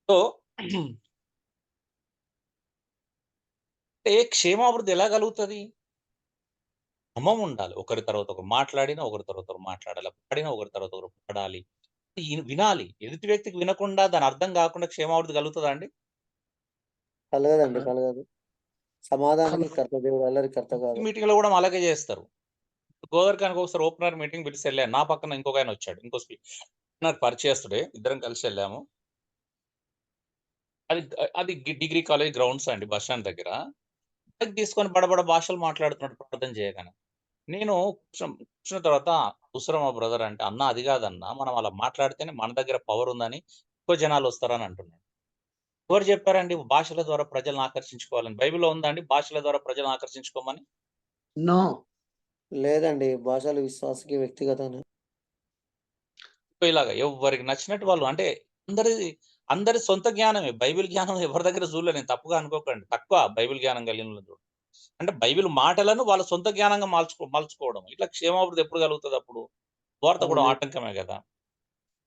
సో, అంటే క్షేమాభివృద్ధి ఎలా కలుగుతది? క్రమం ఉండాలి. ఒకరి తర్వాత ఒకరు మాట్లాడినా, ఒకరి తర్వాత ఒకరు మాట్లాడాలి. పాడినా ఒకరి తర్వాత ఒకరు పాడాలి. వినాలి. ఎదుటి వ్యక్తికి వినకుండా దాని అర్థం కాకుండా క్షేమాభివృద్ధి కలుగుతదా అండి? కలగదండి, కలగదు. కలగదు. సమాధానానికి కర్త దేవుడు, అల్లరి కర్త కాదు. మీటింగ్‌లో కూడా అలాగే చేస్తారు. గోదరికానికి ఒకసారి ఓపెనర్ మీటింగ్ పిలిచి వెళ్ళాను. నా పక్కన ఇంకొక ఆయన వచ్చాడు. ఇంకో నాకు పరిచయస్తుడే. ఇద్దరం కలిసి వెళ్ళాము. అది అది డిగ్రీ కాలేజ్ గ్రౌండ్స్ అండి బస్ స్టాండ్ దగ్గర. మైక్ తీసుకొని బడబడ భాషలు మాట్లాడుతున్నాడు ప్రార్థన చేయగానే. నేను కూర్చున్న తర్వాత అవసరమా బ్రదర్ అంటే, అన్న అది కాదన్నా మనం అలా మాట్లాడితేనే మన దగ్గర పవర్ ఉందని ఎక్కువ జనాలు వస్తారని అంటున్నాడు. ఎవరు చెప్పారండి భాషల ద్వారా ప్రజలను ఆకర్షించుకోవాలని? బైబిల్‌లో ఉందా అండి భాషల ద్వారా ప్రజలను ఆకర్షించుకోమని? నో. లేదండి, భాషలు విశ్వాసకి వ్యక్తిగతనే. ఇలాగ ఎవ్వరికి నచ్చినట్టు వాళ్ళు అంటే అందరి సొంత జ్ఞానమే. బైబిల్ జ్ఞానం ఎవరి దగ్గర చూడలే. నేను తప్పుగా అనుకోకండి. తక్కువ బైబిల్ జ్ఞానం కలిగినోళ్ళు. అంటే బైబిల్ మాటలను వాళ్ళ సొంత జ్ఞానంగా మలుచుకోవడం. ఇట్లా క్షేమాభివృద్ధి ఎప్పుడు కలుగుతది అప్పుడు? వార్త కూడా అవును. ఆటంకమే గదా!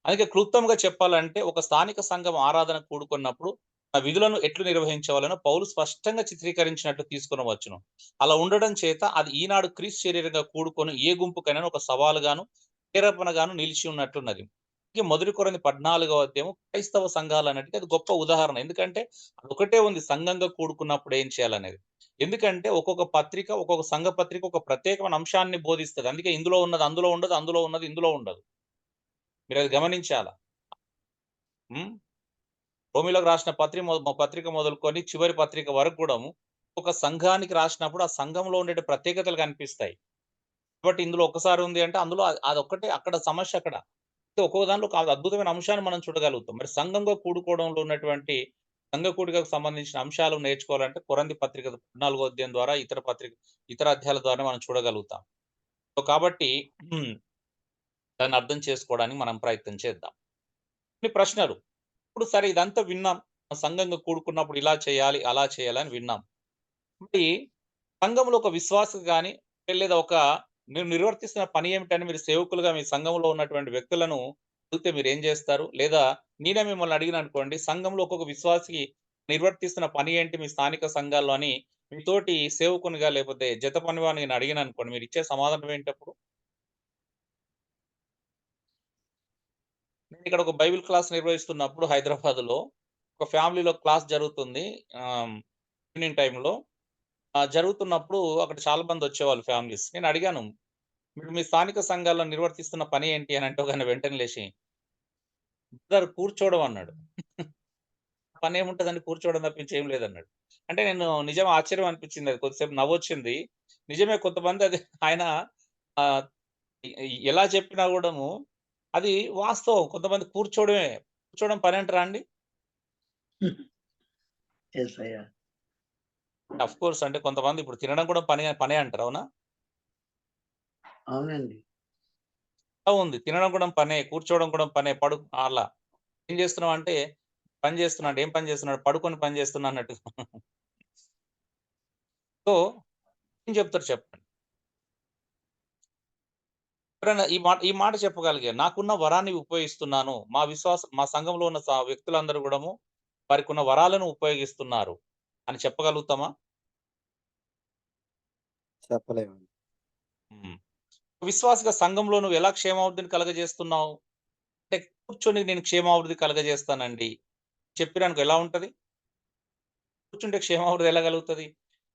అందుకే క్లుప్తంగా చెప్పాలంటే ఒక స్థానిక సంఘం ఆరాధన కూడుకున్నప్పుడు ఆ విధులను ఎట్లు నిర్వహించవాలనో పౌలు స్పష్టంగా చిత్రీకరించినట్లు తీసుకొనవచ్చును. అలా ఉండడం చేత అది ఈనాడు క్రీస్తు శరీరంగా కూడుకొని ఏ గుంపుకైనా ఒక సవాలుగాను, ప్రేరేపణగాను నిలిచి ఉన్నట్లున్నది. ఈ మొదటి కొరింథీ 14వ అధ్యాయము క్రైస్తవ సంఘాలన్నిటికి అది గొప్ప ఉదాహరణ. ఎందుకంటే అదొకటే ఉంది సంఘంగా కూడుకున్నప్పుడు ఏం చేయాలనేది. ఎందుకంటే ఒక్కొక్క పత్రిక, ఒక్కొక్క సంఘ పత్రిక ఒక ప్రత్యేకమైన అంశాన్ని బోధిస్తది. అందుకే ఇందులో ఉన్నది అందులో ఉండదు, అందులో ఉన్నది ఇందులో ఉండదు. మీరది గమనించాలా. హ్మ్. రోమీయులకు రాసిన పత్రిక మొదలుకొని చివరి పత్రిక వరకు కూడాను ఒక సంఘానికి రాసినప్పుడు ఆ సంఘంలో ఉండే ప్రత్యేకతలు కనిపిస్తాయి. కాబట్టి ఇందులో ఒక్కసారి ఉంది అంటే అందులో అదొక్కటే అక్కడ సమస్య అక్కడ. ఒక్కో దాంట్లో ఒక అద్భుతమైన అంశాన్ని మనం చూడగలుగుతాం. మరి సంఘంగా కూడుకోవడంలో ఉన్నటువంటి సంఘ కూడికకు సంబంధించిన అంశాలు నేర్చుకోవాలంటే కొరింథీ పత్రిక 14వ అధ్యాయం ద్వారా ఇతర అధ్యాయాల ద్వారా మనం చూడగలుగుతాం. సో, కాబట్టి దాన్ని అర్థం చేసుకోవడానికి మనం ప్రయత్నం చేద్దాం. కొన్ని ప్రశ్నలు. ఇప్పుడు సరే ఇదంతా విన్నాం. సంఘంగా కూడుకున్నప్పుడు ఇలా చేయాలి, అలా చేయాలి అని విన్నాం. మరి సంఘంలో ఒక విశ్వాసి గాని, లేదా మీరు నిర్వర్తిస్తున్న పని ఏమిటని మీరు సేవకులుగా మీ సంఘంలో ఉన్నటువంటి వ్యక్తులను అడిగితే మీరేం జేస్తారు? లేదా నేనే మిమ్మల్ని అడిగిననుకోండి, సంఘంలో ఒక్కొక్క విశ్వాసికి నిర్వర్తిస్తున్న పని ఏంటి మీ స్థానిక సంఘాల్లో అని మీతోటి సేవకునిగా లేకపోతే జత పనివాడిని నేను అడిగాననుకోండి, మీరిచ్చే సమాధానం ఏంటప్పుడు? నేనిక్కడ ఒక బైబిల్ క్లాస్ నిర్వహిస్తున్నప్పుడు హైదరాబాద్‌లో ఒక ఫ్యామిలీలో క్లాస్ జరుగుతుంది. ఈవినింగ్ టైమ్‌లో. జరుగుతున్నప్పుడు అక్కడ చాలా మందొచ్చేవాళ్ళు ఫ్యామిలీస్. నేనడిగాను, "మీరు మీ స్థానిక సంఘాల్లో నిర్వర్తిస్తున్న పని ఏంటి?" అని అంటే ఒకాయన వెంటనే లేసి, "బ్రదర్ కూర్చోవడం" అన్నాడు. "పనేముంటదండి కూర్చోవడం తప్పించి ఏం లేదన్నాడు. అంటే నేను నిజం ఆశ్చర్యం అనిపించింది. అది కొద్దిసేపు నవ్వొచ్చింది. నిజమే కొంతమంది అది ఆయన ఆహ్, ఎలా చెప్పినా గూడాను అది వాస్తవం. కొంతమంది కూర్చోవడమే. కూర్చోవడం పనంటారా అండి? యేసయ్య. ఆఫ్‌కోర్స్ అంటే కొంతమంది ఇప్పుడు తినడం కూడా పనే అంటారు. అవునా? అవునండి. అలా ఉంది. తినడం కూడా పనే, కూర్చోవడం కూడా పనే, అలా. ఏం చేస్తున్నావు అంటే, పని చేస్తున్నా అంటే, ఏం పని చేస్తున్నాడు? పడుకొని పని చేస్తున్నా అన్నట్టు. సో, ఏం చెప్తారు చెప్పండి? ఎవరైనా ఈ మాట చెప్పగలిగారు. నాకున్న వరాన్ని ఉపయోగిస్తున్నాను. మా సంఘంలో ఉన్న వ్యక్తులందరూ కూడాను వారికున్న వరాలను ఉపయోగిస్తున్నారు అని చెప్పగలుగుతామా? చెప్పలేమండి. హ్మ్. విశ్వాసిగా సంఘంలో నువ్వు ఎలా క్షేమాభివృద్ధిని కలుగజేస్తున్నావు? అంటే కూర్చొని నేను క్షేమాభివృద్ధి కలుగజేస్తానండి. చెప్పిరనుకో ఎలా ఉంటది? కూర్చుంటే క్షేమాభివృద్ధి ఎలా కలుగుతది?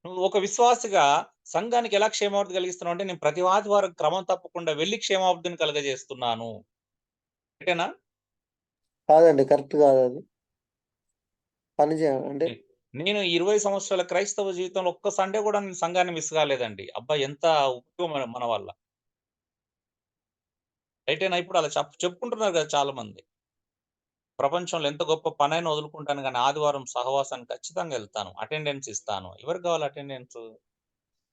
నువ్వు ఒక విశ్వాసిగా సంఘానికి ఎలా క్షేమాభివృద్ధి కలిగిస్తున్నావు అంటే, నేను ప్రతి ఆదివారం క్రమం తప్పకుండా వెళ్లి క్షేమాభివృద్ధిని కలుగజేస్తున్నాను. కరెక్టేనా? కాదండి, కరెక్ట్ కాదది. పని అంటే నేను 20 సంవత్సరాల క్రైస్తవ జీవితంలో ఒక్క సండే కూడా నేను సంఘాన్ని మిస్ కాలేదండి. అబ్బా! ఎంత ఉపయోగం మన వల్ల. రైటేనా? ఇప్పుడు అలా చెప్పుకుంటున్నారు కదా చాలా మంది. ప్రపంచంలో ఎంత గొప్ప పనైనా వదులుకుంటాను గానీ, ఆదివారం సహవాసానికి ఖచ్చితంగా ఎళ్తాను. అటెండెన్స్ ఇస్తాను. ఎవరికి కావాలి అటెండెన్స్?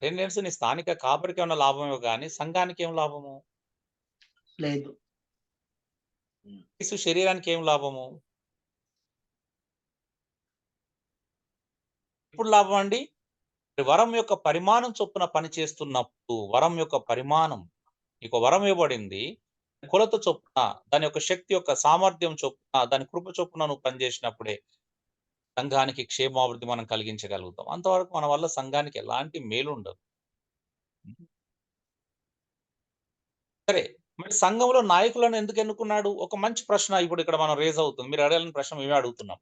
అటెండెన్స్ నీ స్థానిక కాపరికేమన్నా లాభమే గానీ, సంఘానికేం లాభము? లేదు. క్రీస్తు శరీరానికి ఏం లాభము? ఎప్పుడు లాభం అండి? వరం యొక్క పరిమాణం చొప్పున పని చేస్తున్నప్పుడు, వరం యొక్క పరిమాణం. నీకు వరం ఇవ్వబడింది. కొలత చొప్పున, దాని యొక్క శక్తి యొక్క సామర్థ్యం చొప్పున, దాని కృప చొప్పున నువ్వు పనిచేసినప్పుడే సంఘానికి క్షేమాభివృద్ధి మనం కలిగించగలుగుతాం. అంతవరకు మన వల్ల సంఘానికి ఎలాంటి మేలుండదు. సరే. మరి సంఘంలో నాయకులను ఎందుకు ఎన్నుకున్నాడు? ఒక మంచి ప్రశ్న ఇప్పుడు ఇక్కడ మనం రేజ్ అవుతుంది. మీరు అడగాలని ప్రశ్న మేమే అడుగుతున్నాం.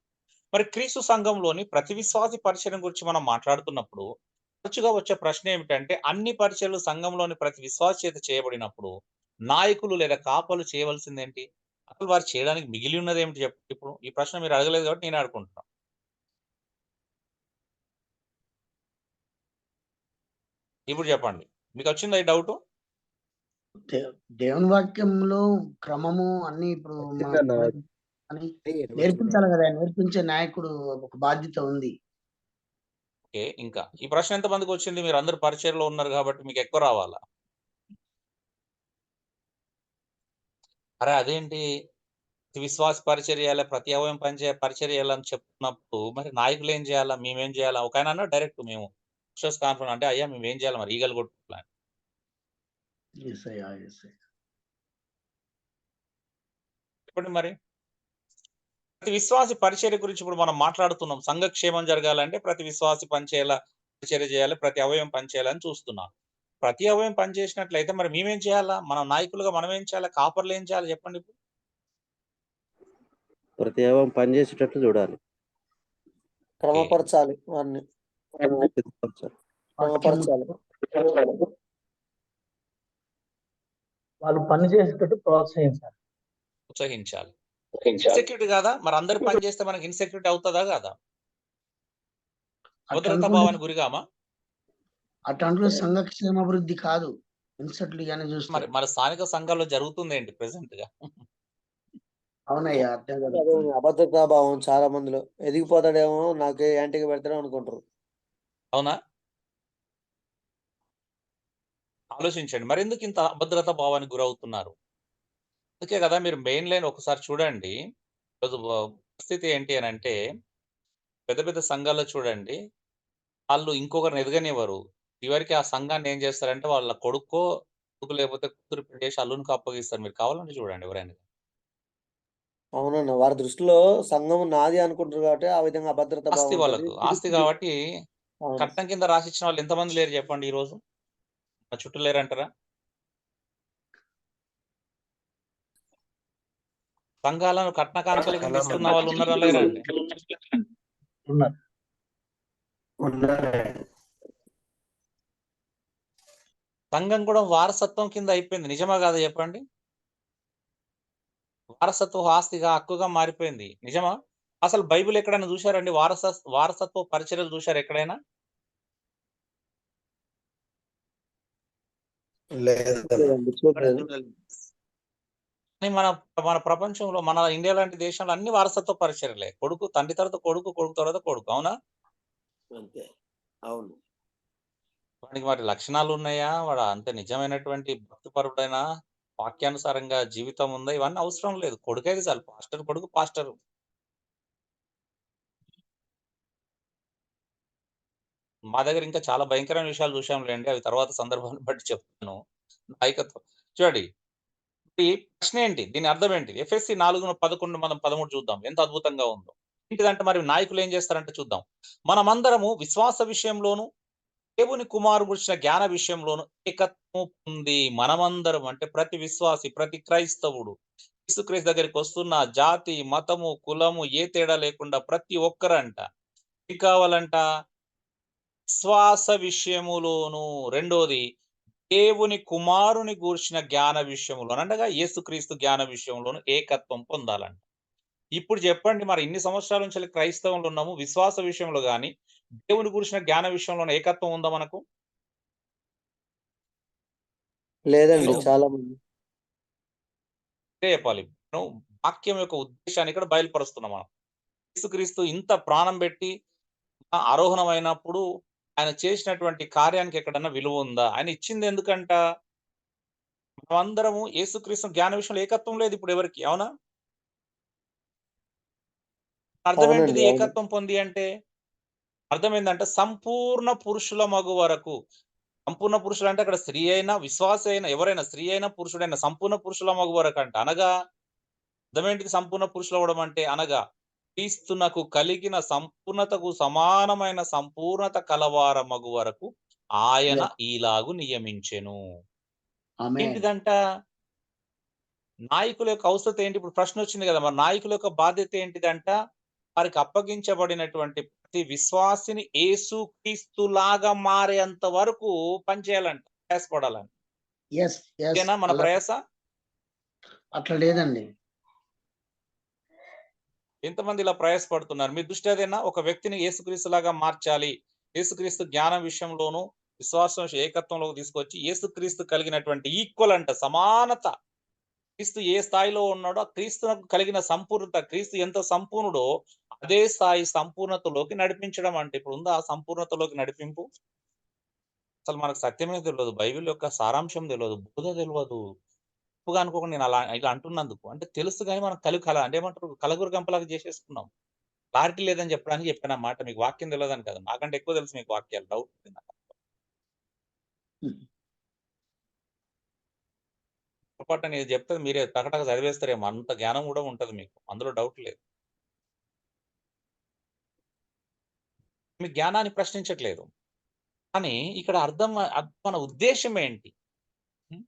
మరి క్రీస్తు సంఘంలోని ప్రతి విశ్వాసి పరిచర్య గురించి మనం మాట్లాడుతున్నప్పుడు తరచుగా వచ్చే ప్రశ్న ఏమిటంటే అన్ని పరిచర్యలు సంఘంలోని ప్రతి విశ్వాసి చేత చేయబడినప్పుడు నాయకులు లేదా కాపలు చేయవలసిందేంటి? అసలు వారు చేయడానికి మిగిలి ఉన్నదేమిటి చెప్పండి ఇప్పుడు? ఈ ప్రశ్న మీరు అడగలేదు కాబట్టి నేను అడుగుకుంటున్నా. ఇప్పుడు చెప్పండి. మీకొచ్చిందా ఈ డౌటు? దేవుని వాక్యంలో క్రమము అన్ని ఇప్పుడు వచ్చిందన్న. అని నేర్పించాలి కదా, నేర్పించే నాయకుడు ఒక బాధ్యత ఉంది. ఓకే. ఇంకా ఈ ప్రశ్న ఎంతమందికి వచ్చింది? మీరందరూ పరిచర్యలో ఉన్నారు కాబట్టి మీకు ఎక్కువ రావాలా? అరే అదేంటి? విశ్వాస పరిచర్య చేయాలి, ప్రతి అవయవం పరిచర్య చేయాలని చెప్తున్నప్పుడు మరి నాయకులు ఏం చేయాలా? మేమేం చేయాలా? ఒకాయన అన్నాడు డైరెక్ట్ మేము విశ్వాస కాన్ఫరెన్స్ అంటే అయ్యా మేమేం చేయాలి మరి ఈగలు కొట్టుకోవాలని. యేసయ్యా, యేసయ్యా. చెప్పండి మరి. ప్రతి విశ్వాసి పరిచర్య గురించి ఇప్పుడు మనం మాట్లాడుతున్నాం. సంఘ క్షేమం జరగాలంటే ప్రతి విశ్వాసి పరిచర్య చేయాలి, ప్రతి అవయవం పనిచేయాలని చూస్తున్నాం. ప్రతి అవయవం పనిచేసినట్లయితే మరి మేమేం చేయాలా? మన నాయకులుగా మనం ఏం చేయాలా? కాపర్లు ఏం చేయాలి చెప్పండి ఇప్పుడు? ప్రతి అవయవం పనిచేసేటట్లు చూడాలి. క్రమపరచాలి వారిని, క్రమపరచాలి. వాళ్ళు పని చేసేటట్టు ప్రోత్సహించాలి. ఉత్సహించాలి. ఇన్సెక్యూరిటీ కాదా? మరి అందరు పని చేస్తే మనకి ఇన్సెక్యూరిటీ అవుతుందా కాదా? భద్రతా భావానికి గురిగామా? అట్లాంటి సంఘ క్షేమాభివృద్ధి కాదు, ఇన్సెట్లు గానే మరి చూస్తారు. మన స్థానిక సంఘాల్లో జరుగుతుంది ఏంటి ప్రెసెంట్ గా? అవునయ్యా, అర్థం అదే కదా. అభద్రతా భావం చాలా మందిలో ఎదిగిపోతాడేమో, నాకు యాంటీగా పెడతాడో అనుకుంటారు. అవునా? ఆలోచించండి. మరి ఎందుకు ఇంత అభద్రతా భావానికి గురవుతున్నారు? అందుకే కదా మీరు మెయిన్ లైన్ ఒకసారి చూడండి. ఈరోజు పరిస్థితి ఏంటి అని అంటే పెద్ద పెద్ద సంఘాల్లో చూడండి, వాళ్ళు ఇంకొకరిని ఎదగనివ్వరు. చివరికి ఆ సంఘాన్ని ఏం చేస్తారంటే వాళ్ళ కొడుకో లేకపోతే కూతురు పెళ్లి చేసి అల్లునికి అప్పగిస్తారు. మీరు కావాలంటే చూడండి ఎవరైనా. అవునన్న, వారి దృష్టిలో సంఘం నాది అనుకుంటారు కాబట్టి ఆ విధంగా అభద్రత భావం ఆస్తి ఉంటది. వాళ్ళకు. ఆస్తి కాబట్టి అవును. కట్నం కింద రాసిచ్చిన వాళ్ళు ఎంతమంది లేరు చెప్పండి ఈరోజు? మా చుట్టూ లేరంటారా? సంఘాలను కట్న కానుకల కింద ఇస్తున్న వాళ్ళు ఉన్నారా లేరా అండి? ఉన్నారు. సంఘం కూడా వారసత్వం కింద అయిపోయింది. నిజమా కాదా చెప్పండి? వారసత్వ ఆస్తిగా హక్కుగా మారిపోయింది. నిజమా? అసలు బైబిల్ ఎక్కడైనా చూశారండి? వారసత్వ పరిచర్యలు చూశారా ఎక్కడైనా? లేదండి, చూడలేదు. కానీ మన మన ప్రపంచంలో మన ఇండియా లాంటి దేశంలో అన్ని వారసత్వ పరిచర్యలే. కొడుకు తండ్రి తర్వాత కొడుకు, కొడుకు తర్వాత కొడుకు. అవునా? అంతే, అవును. వాడికి మరి లక్షణాలు ఉన్నాయా? వాడు అంతే నిజమైనటువంటి భక్తిపరుడైన వాక్యానుసారంగా జీవితం ఉందా? ఇవన్నీ అవసరం లేదు. కొడుకైతే చాలు. పాస్టర్ కొడుకు పాస్టరు. మా దగ్గర ఇంకా చాలా భయంకరమైన విషయాలు చూసాంలేండి. అవి తర్వాత సందర్భాన్ని బట్టి చెప్తాను. నాయకత్వం చూడండి. ఈ ప్రశ్న ఏంటి? దీని అర్థం ఏంటి? ఎఫ్ఎస్‌సి 4:11 మనం 13 చూద్దాం. ఎంత అద్భుతంగా ఉందో. ఏంటిదంటే మరి నాయకులు ఏం చేస్తారంటే చూద్దాం. మనమందరము విశ్వాస విషయంలోను, దేవుని కుమారుని గురించిన జ్ఞాన విషయంలోను ఏకత్వం పొంది మనమందరం అంటే ప్రతి విశ్వాసి, ప్రతి క్రైస్తవుడు యేసుక్రీస్తు దగ్గరికి వస్తున్న జాతి, మతము, కులము ఏ తేడా లేకుండా ప్రతి ఒక్కరంట ఏం కావాలంట? విశ్వాస విషయములోను, రెండోది దేవుని కుమారుని గూర్చిన జ్ఞాన విషయములోను అనగా యేసుక్రీస్తు జ్ఞాన విషయంలోను ఏకత్వం పొందాలంట. ఇప్పుడు చెప్పండి మరి ఇన్ని సంవత్సరాల నుంచి క్రైస్తవంలో ఉన్నాము. విశ్వాస విషయంలో గాని, దేవుని గురించిన జ్ఞాన విషయంలోను ఏకత్వం ఉందా మనకు? లేదండి, చాలా మంది. ఇదే చెప్పాలి. మనం వాక్యం యొక్క ఉద్దేశాన్ని ఇక్కడ బయలుపరుస్తున్నాం మనం. యేసుక్రీస్తు ఇంత ప్రాణం పెట్టి ఆరోహణమైనప్పుడు ఆయన చేసినటువంటి కార్యానికి ఎక్కడన్నా విలువ ఉందా? ఆయన ఇచ్చింది ఎందుకంట? మనమందరము యేసుక్రీస్తు జ్ఞాన విషయంలో ఏకత్వం లేదు ఇప్పుడు ఎవరికీ. అవునా? అర్థం ఏంటిది అవునండి, అవును. ఏకత్వం పొంది అంటే? అర్థం ఏందంటే సంపూర్ణ పురుషుల మగు వరకు. సంపూర్ణ పురుషులు అంటే అక్కడ స్త్రీ అయినా, విశ్వాసి అయినా, ఎవరైనా స్త్రీ అయినా, పురుషుడైనా సంపూర్ణ పురుషుల మగు వరకు అంట. అనగా అర్థమేంటిది సంపూర్ణ పురుషులు అవ్వడం అంటే? అనగా క్రీస్తునకు కలిగిన సంపూర్ణతకు సమానమైన సంపూర్ణత కలవార మగు వరకు ఆయన Yes. ఈలాగు నియమించెను. ఆమేన్. ఏంటిదంట? నాయకుల యొక్క అవసరం ఏంటి? ఇప్పుడు ప్రశ్న వచ్చింది కదా! మరి నాయకుల యొక్క బాధ్యత ఏంటిదంట? వారికి అప్పగించబడినటువంటి ప్రతి విశ్వాసిని యేసుక్రీస్తులాగా మారేంత వరకు పనిచేయాలంట. ప్రయాసపడాలంట. ఎస్ ఎస్ ఇదేనా మన అలా ప్రయాస? అట్లా లేదండి. ఎంతమంది ఇలా ప్రయాసపడుతున్నారు? మీ దృష్టి అదేనా? ఒక వ్యక్తిని యేసుక్రీస్తులాగా మార్చాలి. యేసుక్రీస్తు జ్ఞానం విషయంలోను, విశ్వాసం ఏకత్వంలోకి తీసుకొచ్చి యేసుక్రీస్తు కలిగినటువంటి ఈక్వల్ అంట సమానత. క్రీస్తు ఏ స్థాయిలో ఉన్నాడో క్రీస్తునకు కలిగిన సంపూర్ణత, క్రీస్తు ఎంత సంపూర్ణుడో అదే స్థాయి సంపూర్ణతలోకి నడిపించడం అంటే. ఇప్పుడు ఉందా ఆ సంపూర్ణతలోకి నడిపింపు? అసలు మనకు సత్యమే తెలవదు. బైబిల్ యొక్క సారాంశం తెలవదు. బోధ తెలవదు. తప్పుగా అనుకోకుండా నేను ఇలా అంటున్నందుకు. అంటే తెలుసు గాని మనం అంటే ఏమంటారు కలగురు గంపలాగా చేసేసుకున్నాం. క్లారిటీ లేదని చెప్పడానికి చెప్పాను ఆ మాట. మీకు వాక్యం తెలవదని కాదు. నాకంటే ఎక్కువ తెలుసు మీకు వాక్యాలు. డౌట్ ఉంది నాకు. పొరపాటున నేను చెప్తే మీరే టకటక చదివేస్తారేమో. అంత జ్ఞానం కూడా ఉంటది మీకు. అందులో డౌట్ లేదు. మీ జ్ఞానాన్ని ప్రశ్నించట్లేదు. కానీ ఇక్కడ మన ఉద్దేశ్యం ఏంటి? హ్మ్.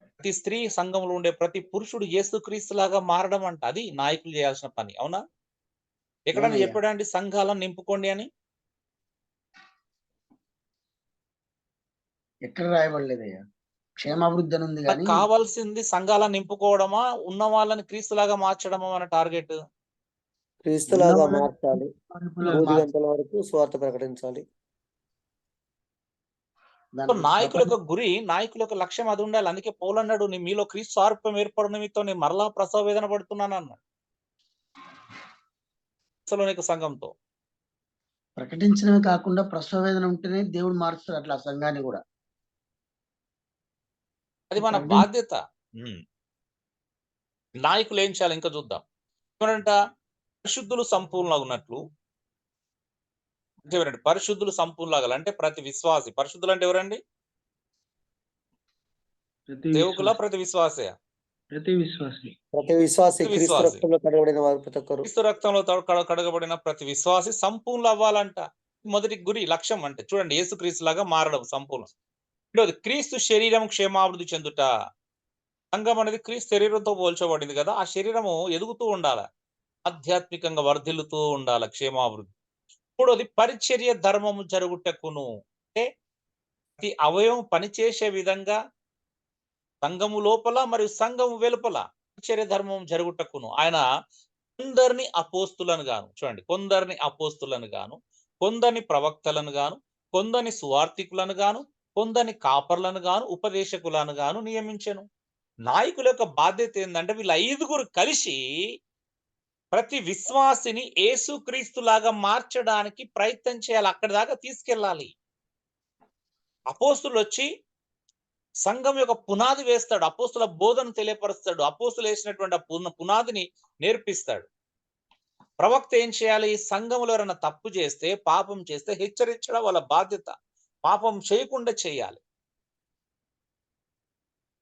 ప్రతి స్త్రీ సంఘంలో ఉండే ప్రతి పురుషుడు యేసుక్రీస్తులాగా మారడం అంట. అది నాయకులు చేయాల్సిన పని. అవునా? ఎక్కడైనా అవునయ్యా. చెప్పాడా అండి సంఘాలను నింపుకోండి అని? ఎక్కడ రాయబడలేదయ్యా. క్షేమాభివృద్ధి అని ఉంది మనకు కానీ కావాల్సింది సంఘాలను నింపుకోవడమా? ఉన్న వాళ్ళని క్రీస్తులాగా మార్చడమా మన టార్గెట్? క్రీస్తులాగా ఉన్న మార్చాలి. బూది గంటల వరకు సువార్త ప్రకటించాలి. సో దానికి నాయకుల యొక్క నాయకుల యొక్క లక్ష్యం అది ఉండాలి. అందుకే పౌలన్నాడు మీలో క్రీస్తు స్వారూప్యం ఏర్పడిన నిమిత్తం నేను మరలా ప్రసవ వేదన పడుతున్నాను అన్నాడు. తెస్సలోనిక సంఘంతో. ప్రకటించడమే కాకుండా ప్రసవ వేదన ఉంటేనే దేవుడు మారుస్తాడు అట్లా ఆ సంఘాన్ని కూడా. అది మన బాధ్యత. నాయకులు ఏం చేయాలి ఇంకా చూద్దాం. ఏమనంట పరిశుద్ధులు సంపూర్ణులగునట్లు ఎవరండి? పరిశుద్ధులు సంపూర్ణులాగాలి అంటే ప్రతి విశ్వాసి. పరిశుద్ధులు అంటే ఎవరండి? సేవకులా ప్రతి విశ్వాసే? ప్రతి విశ్వాసి. ప్రతి విశ్వాసి ప్రతి క్రీస్తు విశ్వాసి. రక్తంలో కడగబడిన వారు ప్రతి ఒక్కరు. క్రీస్తు రక్తంలో కడగబడిన ప్రతి విశ్వాసి సంపూర్ణులు అవ్వాలంట. మొదటి గురి లక్ష్యం అంటే చూడండి యేసుక్రీస్తులాగా మారడం సంపూర్ణం. రెండోది క్రీస్తు శరీరం క్షేమాభివృద్ధి చెందుట. సంఘం అనేది క్రీస్తు శరీరంతో పోల్చబడింది కదా! ఆ శరీరము ఎదుగుతూ ఉండాల. ఆధ్యాత్మికంగా వర్ధిల్లుతూ ఉండాల క్షేమాభివృద్ధి. మూడోది పరిచర్య ధర్మము జరుగుటకును. అంటే ప్రతి అవయవం పనిచేసే విధంగా సంఘము లోపల మరియు సంఘము వెలుపల పరిచర్య ధర్మం జరుగుటకును. ఆయన కొందరిని అపోస్తులను గాను చూడండి కొందరిని అపోస్తులను గాను, కొందరిని ప్రవక్తలను గాను, కొందరిని సువార్తికులను గాను, కొందరిని కాపర్లను గాను, ఉపదేశకులను గాను నియమించెను. నాయకుల యొక్క బాధ్యత ఏందంటే వీళ్ళు 5గురు కలిసి ప్రతి విశ్వాసిని యేసుక్రీస్తులాగా మార్చడానికి ప్రయత్నం చేయాలి. అక్కడి దాకా తీసుకెళ్ళాలి. అపోస్తులొచ్చి సంఘం యొక్క పునాది వేస్తాడు. అపోస్తుల బోధన తెలియపరుస్తాడు. అపోస్తులు వేసినటువంటి ఆ పునాదిని నేర్పిస్తాడు. ప్రవక్త ఏం చేయాలి? సంఘంలో ఎవరైనా తప్పు చేస్తే, పాపం చేస్తే హెచ్చరించడం వాళ్ళ బాధ్యత. పాపం చేయకుండా చేయాలి.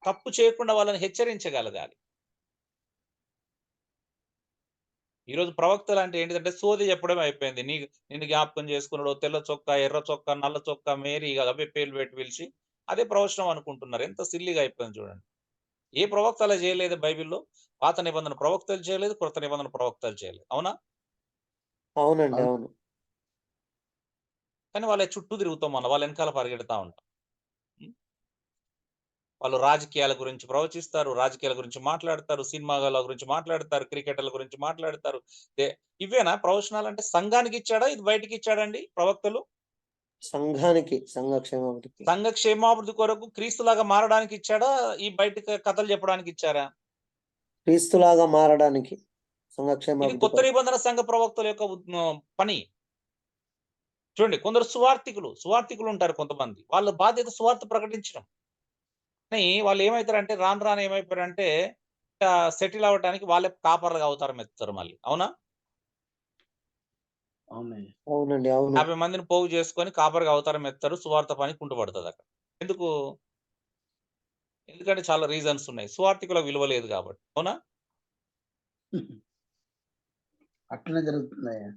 తప్పు చేయకుండా వాళ్ళని హెచ్చరించగలగాలి. ఈరోజు ప్రవక్తలు అంటే ఏంటిదంటే సోది చెప్పడం అయిపోయింది. నిన్ను జ్ఞాపకం చేసుకున్నాడు తెల్ల చొక్కా, ఎర్ర చొక్కా, నల్ల చొక్కా, మేరీ అవే పేర్లు పెట్టి పిలిచి అదే ప్రవచనం అనుకుంటున్నారు. ఎంత సిల్లీగా అయిపోయింది చూడండి. ఏ ప్రవక్త అలా చేయలేదు బైబిల్‌లో. పాత నిబంధన ప్రవక్తలు చేయలేదు. కొత్త నిబంధన ప్రవక్తలు చేయలేదు. అవునా? అవునండి. అవును. కానీ వాళ్ళ చుట్టూ తిరుగుతాం మనం. వాళ్ళ వెనకాల పరిగెడతా ఉంటాం. వాళ్ళు రాజకీయాల గురించి ప్రవచిస్తారు. రాజకీయాల గురించి మాట్లాడతారు. సినిమాల గురించి మాట్లాడతారు. క్రికెటర్ల గురించి మాట్లాడతారు. ఇవేనా ప్రవచనాలంటే? సంఘానికి ఇచ్చాడా? ఇది బయటికి ఇచ్చాడండి ప్రవక్తలు? సంఘానికి, సంఘ క్షేమాభివృద్ధికి. సంఘ క్షేమాభివృద్ధి కొరకు క్రీస్తులాగా మారడానికి ఇచ్చాడా? ఈ బయట కథలు చెప్పడానికి ఇచ్చారా? క్రీస్తులాగా మారడానికి సంఘ ఇది క్షేమాభివృద్ధి కొత్త కొరకు. నిబంధన సంఘ ప్రవక్తల యొక్క పని. చూడండి కొందరు సువార్తికులు ఉంటారు కొంతమంది. వాళ్ళ బాధ్యత సువార్త ప్రకటించడం. కానీ వాళ్ళు ఏమైతారంటే రాను రాను ఏమైపోయారంటే సెటిల్ అవ్వటానికి వాళ్ళే కాపర్లుగా అవతారం ఎత్తుతారు మళ్ళీ. అవునా? అవునండి. అవును. 50 మందిని పోగు చేసుకొని కాపరిగా అవతారం ఎత్తారు. సువార్త పని కుంటుపడుతది అక్కడ. ఎందుకు? ఎందుకంటే చాలా రీజన్స్ ఉన్నాయి. సువార్తికులకు విలువ లేదు కాబట్టి. అవునా? అట్లనే జరుగుతుందయ్యా.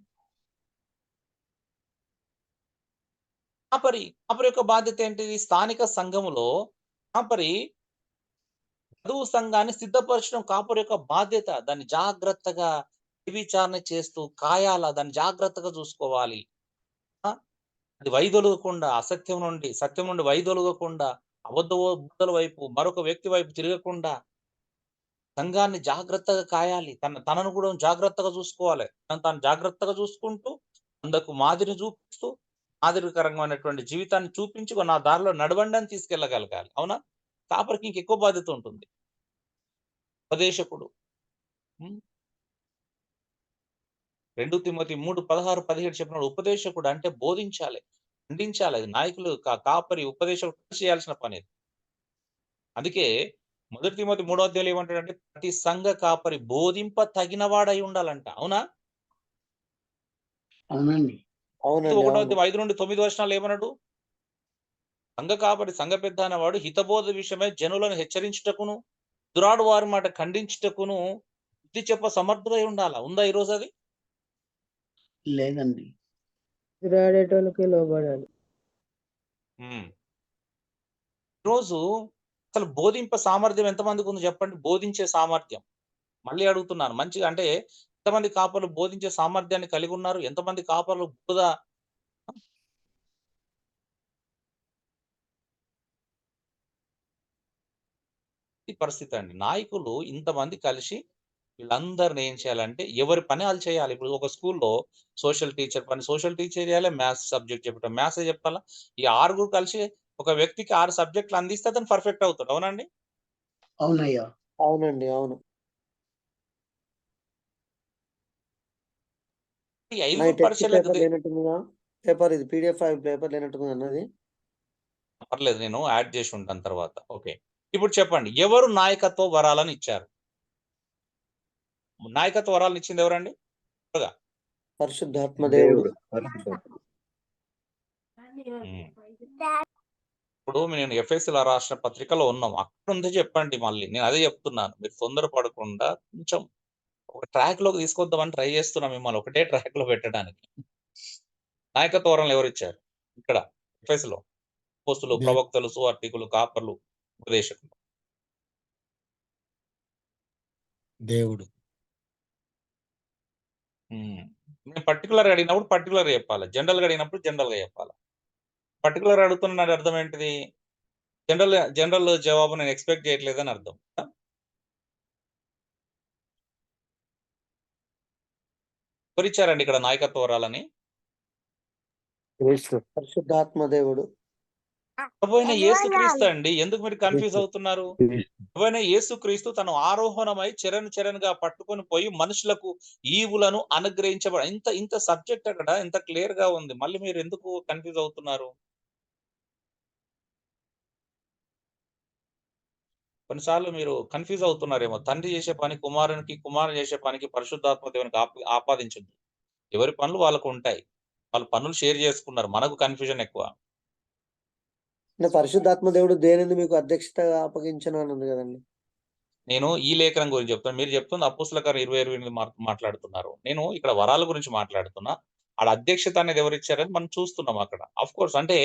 కాపరి యొక్క బాధ్యత ఏంటిది? స్థానిక సంఘములో కాపరి వధువు సంఘాన్ని సిద్ధపరచడం కాపరి యొక్క బాధ్యత. దాన్ని జాగ్రత్తగా విచారణ చేస్తూ కాయాల, దాన్ని జాగ్రత్తగా చూసుకోవాలి. ఆ! అది వైదొలగకుండా, సత్యం నుండి వైదొలగకుండా, బోధల వైపు, మరొక వ్యక్తి వైపు తిరగకుండా సంఘాన్ని జాగ్రత్తగా కాయాలి. తనను కూడా జాగ్రత్తగా చూసుకోవాలి. తనను తాను జాగ్రత్తగా చూసుకుంటూ, అందకు మాదిరి చూపిస్తూ, మాదిరికరమైనటువంటి జీవితాన్ని చూపించి నా దారిలో నడవండి అని తీసుకెళ్ళగలగాలి. అవునా? కాపరికి ఇంకెక్కువ బాధ్యత ఉంటుంది. ఉపదేశకుడు. హ్మ్. 2 తిమోతి 3:16, 17 చెప్పినప్పుడు ఉపదేశకుడు అంటే బోధించాలి, ఖండించాలి. అది నాయకులు, కాపరి, ఉపదేశకుడు చేయాల్సిన పని అది. అందుకే 1 తిమోతి 3వ అధ్యాయంలో ఏమంటాడంటే ప్రతి సంఘ కాపరి బోధింప తగినవాడై ఉండాలంట. అవునా? అవునండి. అవునండి. 1వ అవును. అధ్యాయం 5-9 వచనాలు ఏమన్నాడు? సంఘ కాపరి, సంఘ పెద్ద అనేవాడు హితబోధ విషయమై జనులను హెచ్చరించుటకును, దురాడు వారి మాట ఖండించుటకును బుద్ధి చెప్ప సమర్థుడై ఉండాలా. ఉందా ఈరోజు అది? లేదండి. ఎదురాడేటోళ్ళకి లోబడాలి. హ్మ్. ఈరోజు అసలు బోధింప సామర్థ్యం ఎంతమందికి ఉంది చెప్పండి? బోధించే సామర్థ్యం. మళ్ళీ అడుగుతున్నాను. మంచిగా అంటే ఎంతమంది కాపరులు బోధించే సామర్థ్యాన్ని కలిగి ఉన్నారు? ఎంతమంది కాపరులు ఈ పరిస్థితి అండి. నాయకులు ఇంతమంది కలిసి వీళ్ళందరిని ఏం చేయాలంటే ఎవరి పని ఆళ్ళు చేయాలి. ఇప్పుడు ఒక స్కూల్‌లో సోషల్ టీచర్ పని సోషల్ టీచర్ చేయాలి. మ్యాథ్స్ సబ్జెక్ట్ చెప్పటం మ్యాథ్సే చెప్పాలా. ఈ 6 కలిసి ఒక వ్యక్తికి 6 సబ్జెక్టులు అందిస్తే అతను పర్ఫెక్ట్ అవుతాడు. అవునండి? అవునయ్యా. అవునండి. అవును. ఈ అన్న ఈ 5 టెక్స్ట్ పరీక్షలు పేపర్ లేనట్టుందిగా? పేపర్ ఇది పీడీఎఫ్ ఫైల్ పేపర్ లేనట్టుంది అన్నది. పర్లేదు నేను యాడ్ చేసి ఉంటాను తర్వాత. ఓకే. ఇప్పుడు చెప్పండి. ఎవరు నాయకత్వ వరాలను ఇచ్చారు? నాయకత్వ వరాలను ఇచ్చింది ఎవరండి? త్వరగా. పరిశుద్ధాత్మ దేవుడు. హ్మ్. ఇప్పుడు నేను ఎఫ్ఎస్‌లో రాసిన పత్రికలో ఉన్నాం. అక్కడుంది చెప్పండి మళ్ళీ. నేను అదే చెప్తున్నాను. మీరు తొందర పడకుండా కొంచెం ఒక ట్రాక్‌లోకి తీసుకొద్దామని ట్రై చేస్తున్నా మిమ్మల్ని ఒకటే ట్రాక్‌లో పెట్టడానికి. నాయకత్వ వరాలు ఎవరిచ్చారు? ఇక్కడ ఎఫెసులో. అపోస్తులు, దే- ప్రవక్తలు, సువార్థికులు, కాపర్లు, ఉపదేశకులు. దేవుడు. హ్మ్. నేను పర్టిక్యులర్‌గా అడిగినప్పుడు పర్టిక్యులర్‌గా చెప్పాలి. జనరల్‌గా అడిగినప్పుడు జనరల్‌గా చెప్పాలి. పర్టిక్యులర్‌గా అడుగుతున్న అర్థం ఏంటిది? జనరల్ జవాబు నేను ఎక్స్‌పెక్ట్ చేయట్లేదని అర్థం. ఎవరిచ్చారండి ఇక్కడ నాయకత్వ వరాలని? క్రీస్తు. పరిశుద్ధాత్మ దేవుడు. ప్రభువైన యేసుక్రీస్తు అండి. ఎందుకు మీరు కన్‌ఫ్యూజ్ క్రీస్తు. అవుతున్నారు? క్రీస్తు. ప్రభువైన యేసుక్రీస్తు తను ఆరోహణమై చెరనుగా పట్టుకొని పోయి మనుషులకు ఈవులను ఇంత ఇంత సబ్జెక్ట్ అక్కడ ఇంత క్లియర్‌గా ఉంది. మళ్ళీ మీరు ఎందుకు కన్‌ఫ్యూజ్ అవుతున్నారు? కొన్నిసార్లు మీరు కన్‌ఫ్యూజ్ అవుతున్నారేమో. తండ్రి చేసే పని కుమారునికి, కుమారుడు చేసే పనికి పరిశుద్ధాత్మ దేవునికి ఆపాదించొద్దు. ఎవరి పనులు వాళ్ళకుంటాయి. వాళ్ళు పనులు షేర్ చేసుకున్నారు. మనకు కన్‌ఫ్యూజన్ ఎక్కువ. అంటే పరిశుద్ధాత్మ దేవుడు దేనిని మీకు అధ్యక్షతగా అప్పగించను అని ఉంది కదండి. నేను ఈ లేఖనం గురించి చెప్తాను. మీరు చెప్తుంది అపోస్తల కార్యం 20:28 మాట్లాడుతున్నారు. నేను ఇక్కడ వరాల గురించి మాట్లాడుతున్నా. ఆడ అధ్యక్షత అనేది ఎవరిచ్చారని మనం చూస్తున్నాం అక్కడ. ఆఫ్‌కోర్స్ అంటే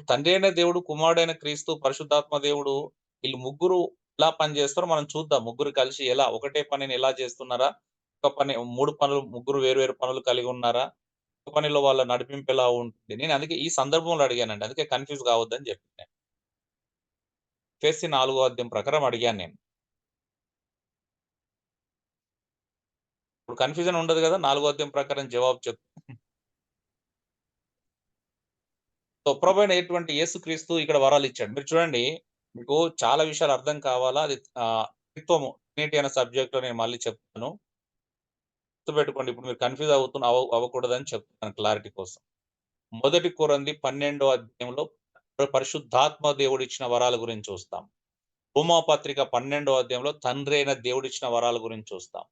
తండ్రి అయిన దేవుడు, కుమారుడైన క్రీస్తు, పరిశుద్ధాత్మ దేవుడు వీళ్ళు ముగ్గురు ఎలా పనిచేస్తారో మనం చూద్దాం. ముగ్గురు కలిసి ఎలా ఒకటే పనిని ఎలా చేస్తున్నారా? ఒక పని 3 పనులు ముగ్గురు వేరు వేరు పనులు కలిగి ఉన్నారా? ఒక పనిలో వాళ్ళ నడిపింపు ఎలా ఉంటుంది? నేను అందుకే ఈ సందర్భంలో అడిగానండి. అందుకే కన్‌ఫ్యూజ్ కావద్దని చెప్పాను. ఎఫెసీ 4వ అధ్యాయం ప్రకారం అడిగాను నేను. ఇప్పుడు కన్‌ఫ్యూజన్ ఉండదు గదా! 4వ అధ్యాయం ప్రకారం జవాబు సో, ప్రభువైనటువంటి యేసుక్రీస్తు ఇక్కడ వరాలిచ్చాడు. మీరు చూడండి, మీకు చాలా విషయాలు అర్థం కావాలా? అది త్రిత్వము ట్రినిటీ అనే సబ్జెక్ట్‌లో నేను మళ్ళీ చెప్తాను. గుర్తుపెట్టుకోండి. ఇప్పుడు మీరు కన్‌ఫ్యూజ్ అవ్వకూడదని చెప్తున్నాను క్లారిటీ కోసం. మొదటి కొరింథీ 12వ అధ్యాయంలో పరిశుద్ధాత్మ దేవుడిచ్చిన వరాల గురించి చూస్తాం. రోమా పత్రిక 12వ అధ్యాయంలో తండ్రి అయిన దేవుడిచ్చిన వరాల గురించి చూస్తాం.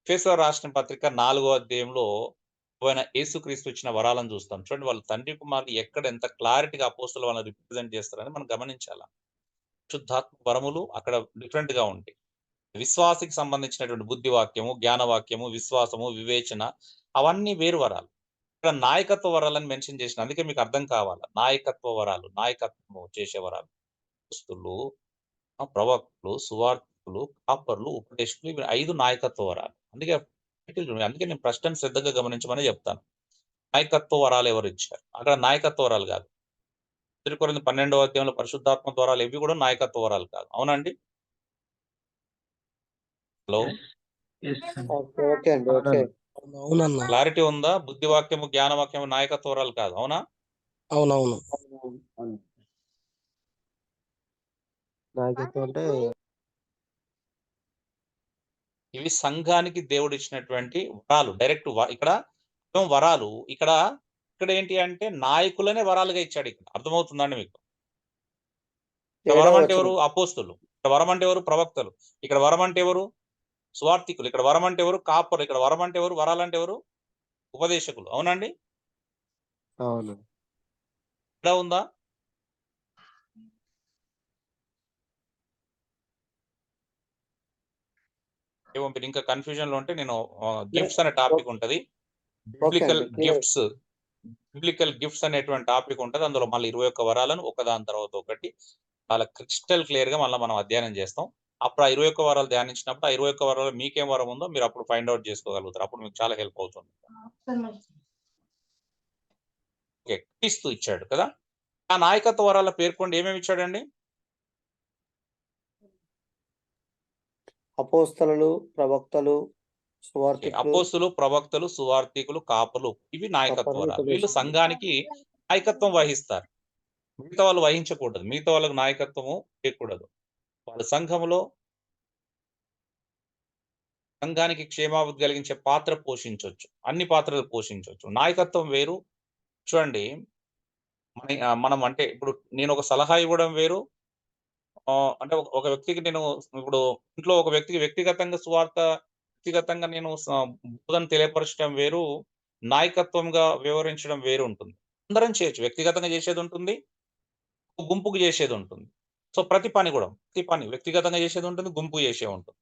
ఎఫెసీయులకు రాసిన పత్రిక 4వ అధ్యాయంలో ప్రభువైన యేసుక్రీస్తు ఇచ్చిన వరాలను చూస్తాం. చూడండి వాళ్ళు తండ్రి, కుమారులు ఎక్కడ ఎంత క్లారిటీగా అపోస్తలులు వాళ్ళని రిప్రజెంట్ చేస్తారని మనం గమనించాల. పరిశుద్ధాత్మ వరములు అక్కడ డిఫరెంట్‌గా ఉంటాయి. విశ్వాసికి సంబంధించినటువంటి బుద్ధి వాక్యము, జ్ఞాన వాక్యము, విశ్వాసము, వివేచన అవన్నీ వేరు వరాలు. ఇక్కడ నాయకత్వ వరాలని మెన్షన్ చేసిన. అందుకే మీకు అర్థం కావాల. నాయకత్వ వరాలు, నాయకత్వము చేసే వరాలు. అపోస్తలులు ప్రవక్తలు, సువార్తికులు, కాపర్లు, ఉపదేశకులు ఇవి 5 నాయకత్వ వరాలు. అందుకే నేను ప్రశ్నను శ్రద్ధగా గమనించమని చెప్తాను. నాయకత్వ వరాలు ఎవరు ఇచ్చారు? అక్కడ నాయకత్వ వరాలు కాదు. 1 కొరింథీ 12వ అధ్యాయంలో పరిశుద్ధాత్మ ద్వారాలు ఇవి కూడా నాయకత్వ వరాలు కాదు. అవునండి? హలో! ఓకే అండి. ఓకే. అవునన్నా. క్లారిటీ ఉందా? బుద్ధివాక్యము, జ్ఞానవాక్యము నాయకత్వ వరాలు కాదు. అవునా? అవునవును. అవును. నాయకత్వం అంటే ఇవి సంఘానికి దేవుడు ఇచ్చినటువంటి వరాలు. డైరెక్ట్ ఇక్కడ వరాలు. ఇక్కడ ఏంటి అంటే నాయకులనే వరాలుగా ఇచ్చాడు ఇక్కడ. అర్థమవుతుందండి మీకు? ఇక్కడ 7వ వరం అంటే వచనం. ఎవరు? అపోస్తులు. ఇక్కడ వరం అంటే ఎవరు? ప్రవక్తలు. ఇక్కడ వరం అంటే ఎవరు? సువార్తికులు. ఇక్కడ వరం అంటే ఎవరు? కాపరులు. ఇక్కడ వరం అంటే ఎవరు? వరాలంటే ఎవరు? ఉపదేశకులు. అవునండి? అవును. ఇక్కడ ఉందా? ఏమో మీరు ఇంకా కన్‌ఫ్యూజన్‌లో ఉంటే నేను గిఫ్ట్స్ అనే టాపిక్ ఉంటది. ఓకే బిబ్లికల్ అండి. క్లియర్. గిఫ్ట్స్ అనేటువంటి టాపిక్ ఉంటది. అందులో మళ్ళీ 21 వరాలను ఒకదాని తర్వాత ఒకటి చాలా క్రిస్టల్ క్లియర్‌గా మళ్ళా మనం అధ్యయనం చేస్తాం. అప్పుడు ఆ 21 వరాలు ధ్యానించినప్పుడు ఆ 21 వరాల్లో మీకేం వరం ఉందో మీరు అప్పుడు ఫైండ్ ఔట్ చేసుకోగలుగుతారు. అప్పుడు మీకు చాలా హెల్ప్ అవుతుంది. ఓకే. క్రీస్తు ఇచ్చాడు కదా! ఆ నాయకత్వ వరాల పేర్కొండి ఏమేమి ఇచ్చాడండి? అపోస్తలులు, ప్రవక్తలు, ఓకే. సువార్తికులు, అపోస్తులు, ప్రవక్తలు, సువార్తికులు, కాపరులు ఇవి నాయకత్వ కాపరులు, వరాలు. వీళ్ళు ఉపదేశకులు. సంఘానికి నాయకత్వం వహిస్తారు. మిగతా వాళ్ళు వహించకూడదు. మిగతా వాళ్ళకి నాయకత్వము చేయకూడదు. వాళ్ళు సంఘానికి క్షేమాభివృద్ధి కలిగించే పాత్ర పోషించొచ్చు. అన్ని పాత్రలు పోషించొచ్చు. నాయకత్వం వేరు. చూడండి మనం అంటే ఇప్పుడు నేను ఒక సలహా ఇవ్వడం వేరు. అంటే ఒక వ్యక్తికి నేను ఇప్పుడు ఇంట్లో ఒక వ్యక్తికి వ్యక్తిగతంగా వ్యక్తిగతంగా నేను బోధన తెలియపరచడం వేరు. నాయకత్వంగా వివరించడం వేరు ఉంటుంది. అందరం చేయొచ్చు. వ్యక్తిగతంగా చేసేదుంటుంది. గుంపుకు చేసేదుంటుంది. సో, ప్రతి పని వ్యక్తిగతంగా చేసేదుంటుంది. గుంపుకు చేసేది ఉంటుంది.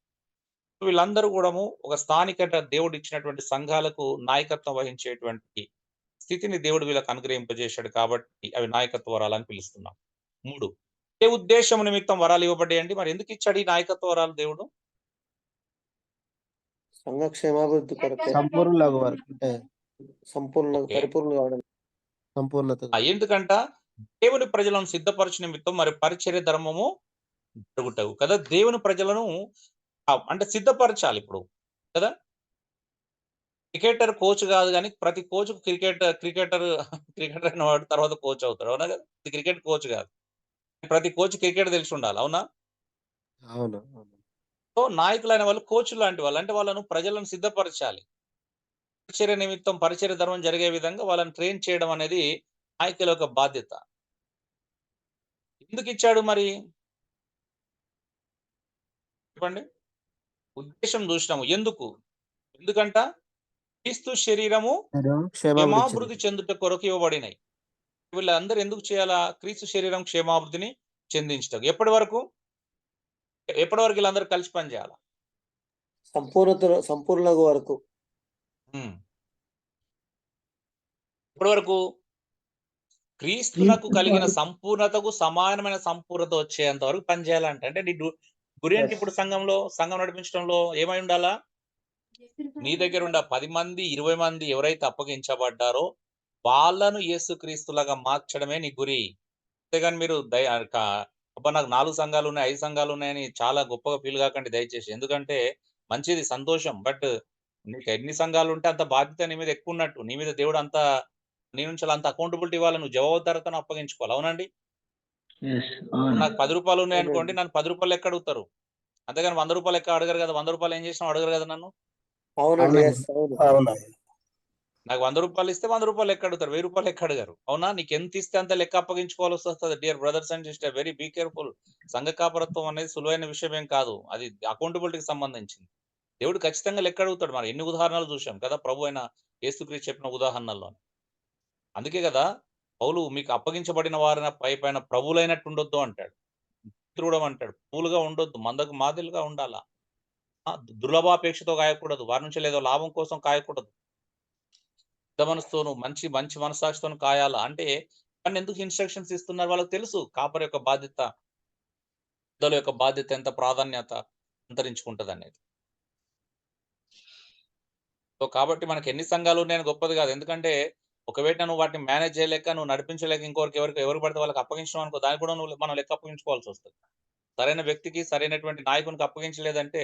వీళ్ళందరూ కూడాము ఒక స్థానికత దేవుడిచ్చినటువంటి సంఘాలకు నాయకత్వం వహించేటువంటి స్థితిని దేవుడు వీళ్ళకి అనుగ్రహింపజేశాడు కాబట్టి అవి నాయకత్వ వరాలని పిలుస్తున్నాం. 3 ఏ ఉద్దేశం నిమిత్తం వరాలు ఇవ్వబడ్డాయండి? మరి ఎందుకు ఇచ్చాడు ఈ నాయకత్వ వరాలు దేవుడు? సంఘ క్షేమాభివృద్ధి కొరకే. సంపూర్ణులకు వరకు అంటే ఓకే. పరిపూర్ణ కావడం. సంపూర్ణత. ఎందుకంట దేవుని ప్రజలను సిద్ధపరచు నిమిత్తం మరి పరిచర్య ధర్మము జరుగుటకు కదా! దేవుని ప్రజలను అంటే సిద్ధపరచాలి ఇప్పుడు కదా! క్రికెటర్ కోచ్ కాదు గానీ ప్రతి కోచ్‌కు క్రికెటర్ అనేవాడు తర్వాత కోచ్ అవుతాడు. అవునా కదా! క్రికెట్ కోచ్ కాదు. ప్రతి కోచ్ క్రికెట్ తెలిసుండాలి. అవునా? అవును. అవును. సో, నాయకులైన వాళ్ళు కోచ్‌లు లాంటి వాళ్ళు. అంటే వాళ్ళను ప్రజలను సిద్ధపరచాలి. పరిచర్య ధర్మం జరిగే విధంగా వాళ్ళని ట్రైన్ చేయడం అనేది నాయకుల యొక్క బాధ్యత. ఎందుకిచ్చాడు మరి? చెప్పండి. ఉద్దేశ్యం చూసినాము. ఎందుకంట క్రీస్తు శరీరము క్షేమాభివృద్ధి చెందుట కొరకు ఇవ్వబడినాయి. వీళ్ళందరూ ఎందుకు చేయాలా? క్రీస్తు శరీరం క్షేమాభివృద్ధిని చెందించటకు. ఎప్పటి వరకు వీళ్ళందరూ కలిసి పని చేయాలా? సంపూర్ణగు వరకు. ఎప్పటి వరకు? క్రీస్తునకు కలిగిన సంపూర్ణతకు సమానమైన సంపూర్ణత వచ్చేంత వరకు పని చేయాలంట. అంటే నీ గురి ఏంటి ఇప్పుడు సంఘం నడిపించడంలో ఏమై ఉండాలా? నీ దగ్గర ఉండే 10 మంది, 20 మంది ఎవరైతే అప్పగించబడ్డారో వాళ్ళను యేసుక్రీస్తులాగా మార్చడమే నీ గురి. అంతేగాని మీరు అబ్బా! నాకు 4 సంఘాలున్నాయి, 5 సంఘాలున్నాయని చాలా గొప్పగా ఫీల్ కాకండి దయచేసి. ఎందుకంటే మంచిది సంతోషం. బట్ నీకు ఎన్ని సంఘాలుంటే అంత బాధ్యత నీ మీద ఎక్కువున్నట్టు. నీ మీద దేవుడు నీ నుంచి అంత అకౌంటబిలిటీ ఇవ్వాలి. నువ్వు జవాబుదారీతనం అప్పగించుకోవాలి. అవునండి? నాకు రూ. 10 ఉన్నాయనుకోండి. నన్ను రూ. 10 లెక్క అడుగుతారు. అంతేగాని రూ. 100 లెక్క అడగరు కదా! రూ. 100 ఏం చేసినావు అడగరు కదా నన్ను. అవునండి. యెస్. అవును. అవును. నాకు రూ. 100 ఇస్తే రూ. 100 లెక్క అడుగుతారు. రూ. 1000 లెక్క అడగరు. అవునా? నీకెంత ఇస్తే అంత లెక్క అప్పగించుకోవాల్సొస్తది. Dear brothers and sister very be careful. సంఘ కాపరత్వం అనేది సులువైన విషయం ఏం కాదు. అది అకౌంటబిలిటీకి సంబంధించింది. దేవుడు ఖచ్చితంగా లెక్క అడుగుతాడు. మనం ఎన్ని ఉదాహరణలు చూసాం కదా! ప్రభువైన యేసుక్రీస్తు చెప్పిన ఉదాహరణల్లో. అందుకే కదా! పౌలు మీకు అప్పగించబడిన వారిన పైన ప్రభువులైనట్టు ఉండొద్దు అంటాడు. మిత్రుడు అంటాడు. ప్రభువులుగా ఉండొద్దు. మందకు మాదిరిగా ఉండాలా. దుర్లభాపేక్షతో కాయకూడదు. వారి నుంచి ఏదో లాభం కోసం కాయకూడదు. పెద్ద మనసుతోను మంచి మనస్సాక్షితోను కాయాలా. అంటే ఎందుకు ఇన్‌స్ట్రక్షన్స్ ఇస్తున్నారు వాళ్ళకి తెలుసు కాపరి యొక్క బాధ్యత. పెద్దల యొక్క బాధ్యత ఎంత ప్రాధాన్యత అంతరించుకుంటది అనేది. సో కాబట్టి మనకి ఎన్ని సంఘాలు ఉన్నాయని గొప్పది కాదు. ఎందుకంటే ఒకవేళ నువ్వు వాటిని మేనేజ్ చేయలేక, నువ్వు నడిపించలేక ఎవరికి పడితే వాళ్ళకి అప్పగించినావు అనుకో, దానికి కూడా మనం లెక్క అప్పగించుకోవాల్సి వస్తుంది. సరైన వ్యక్తికి సరైనటువంటి నాయకునికి అప్పగించలేదంటే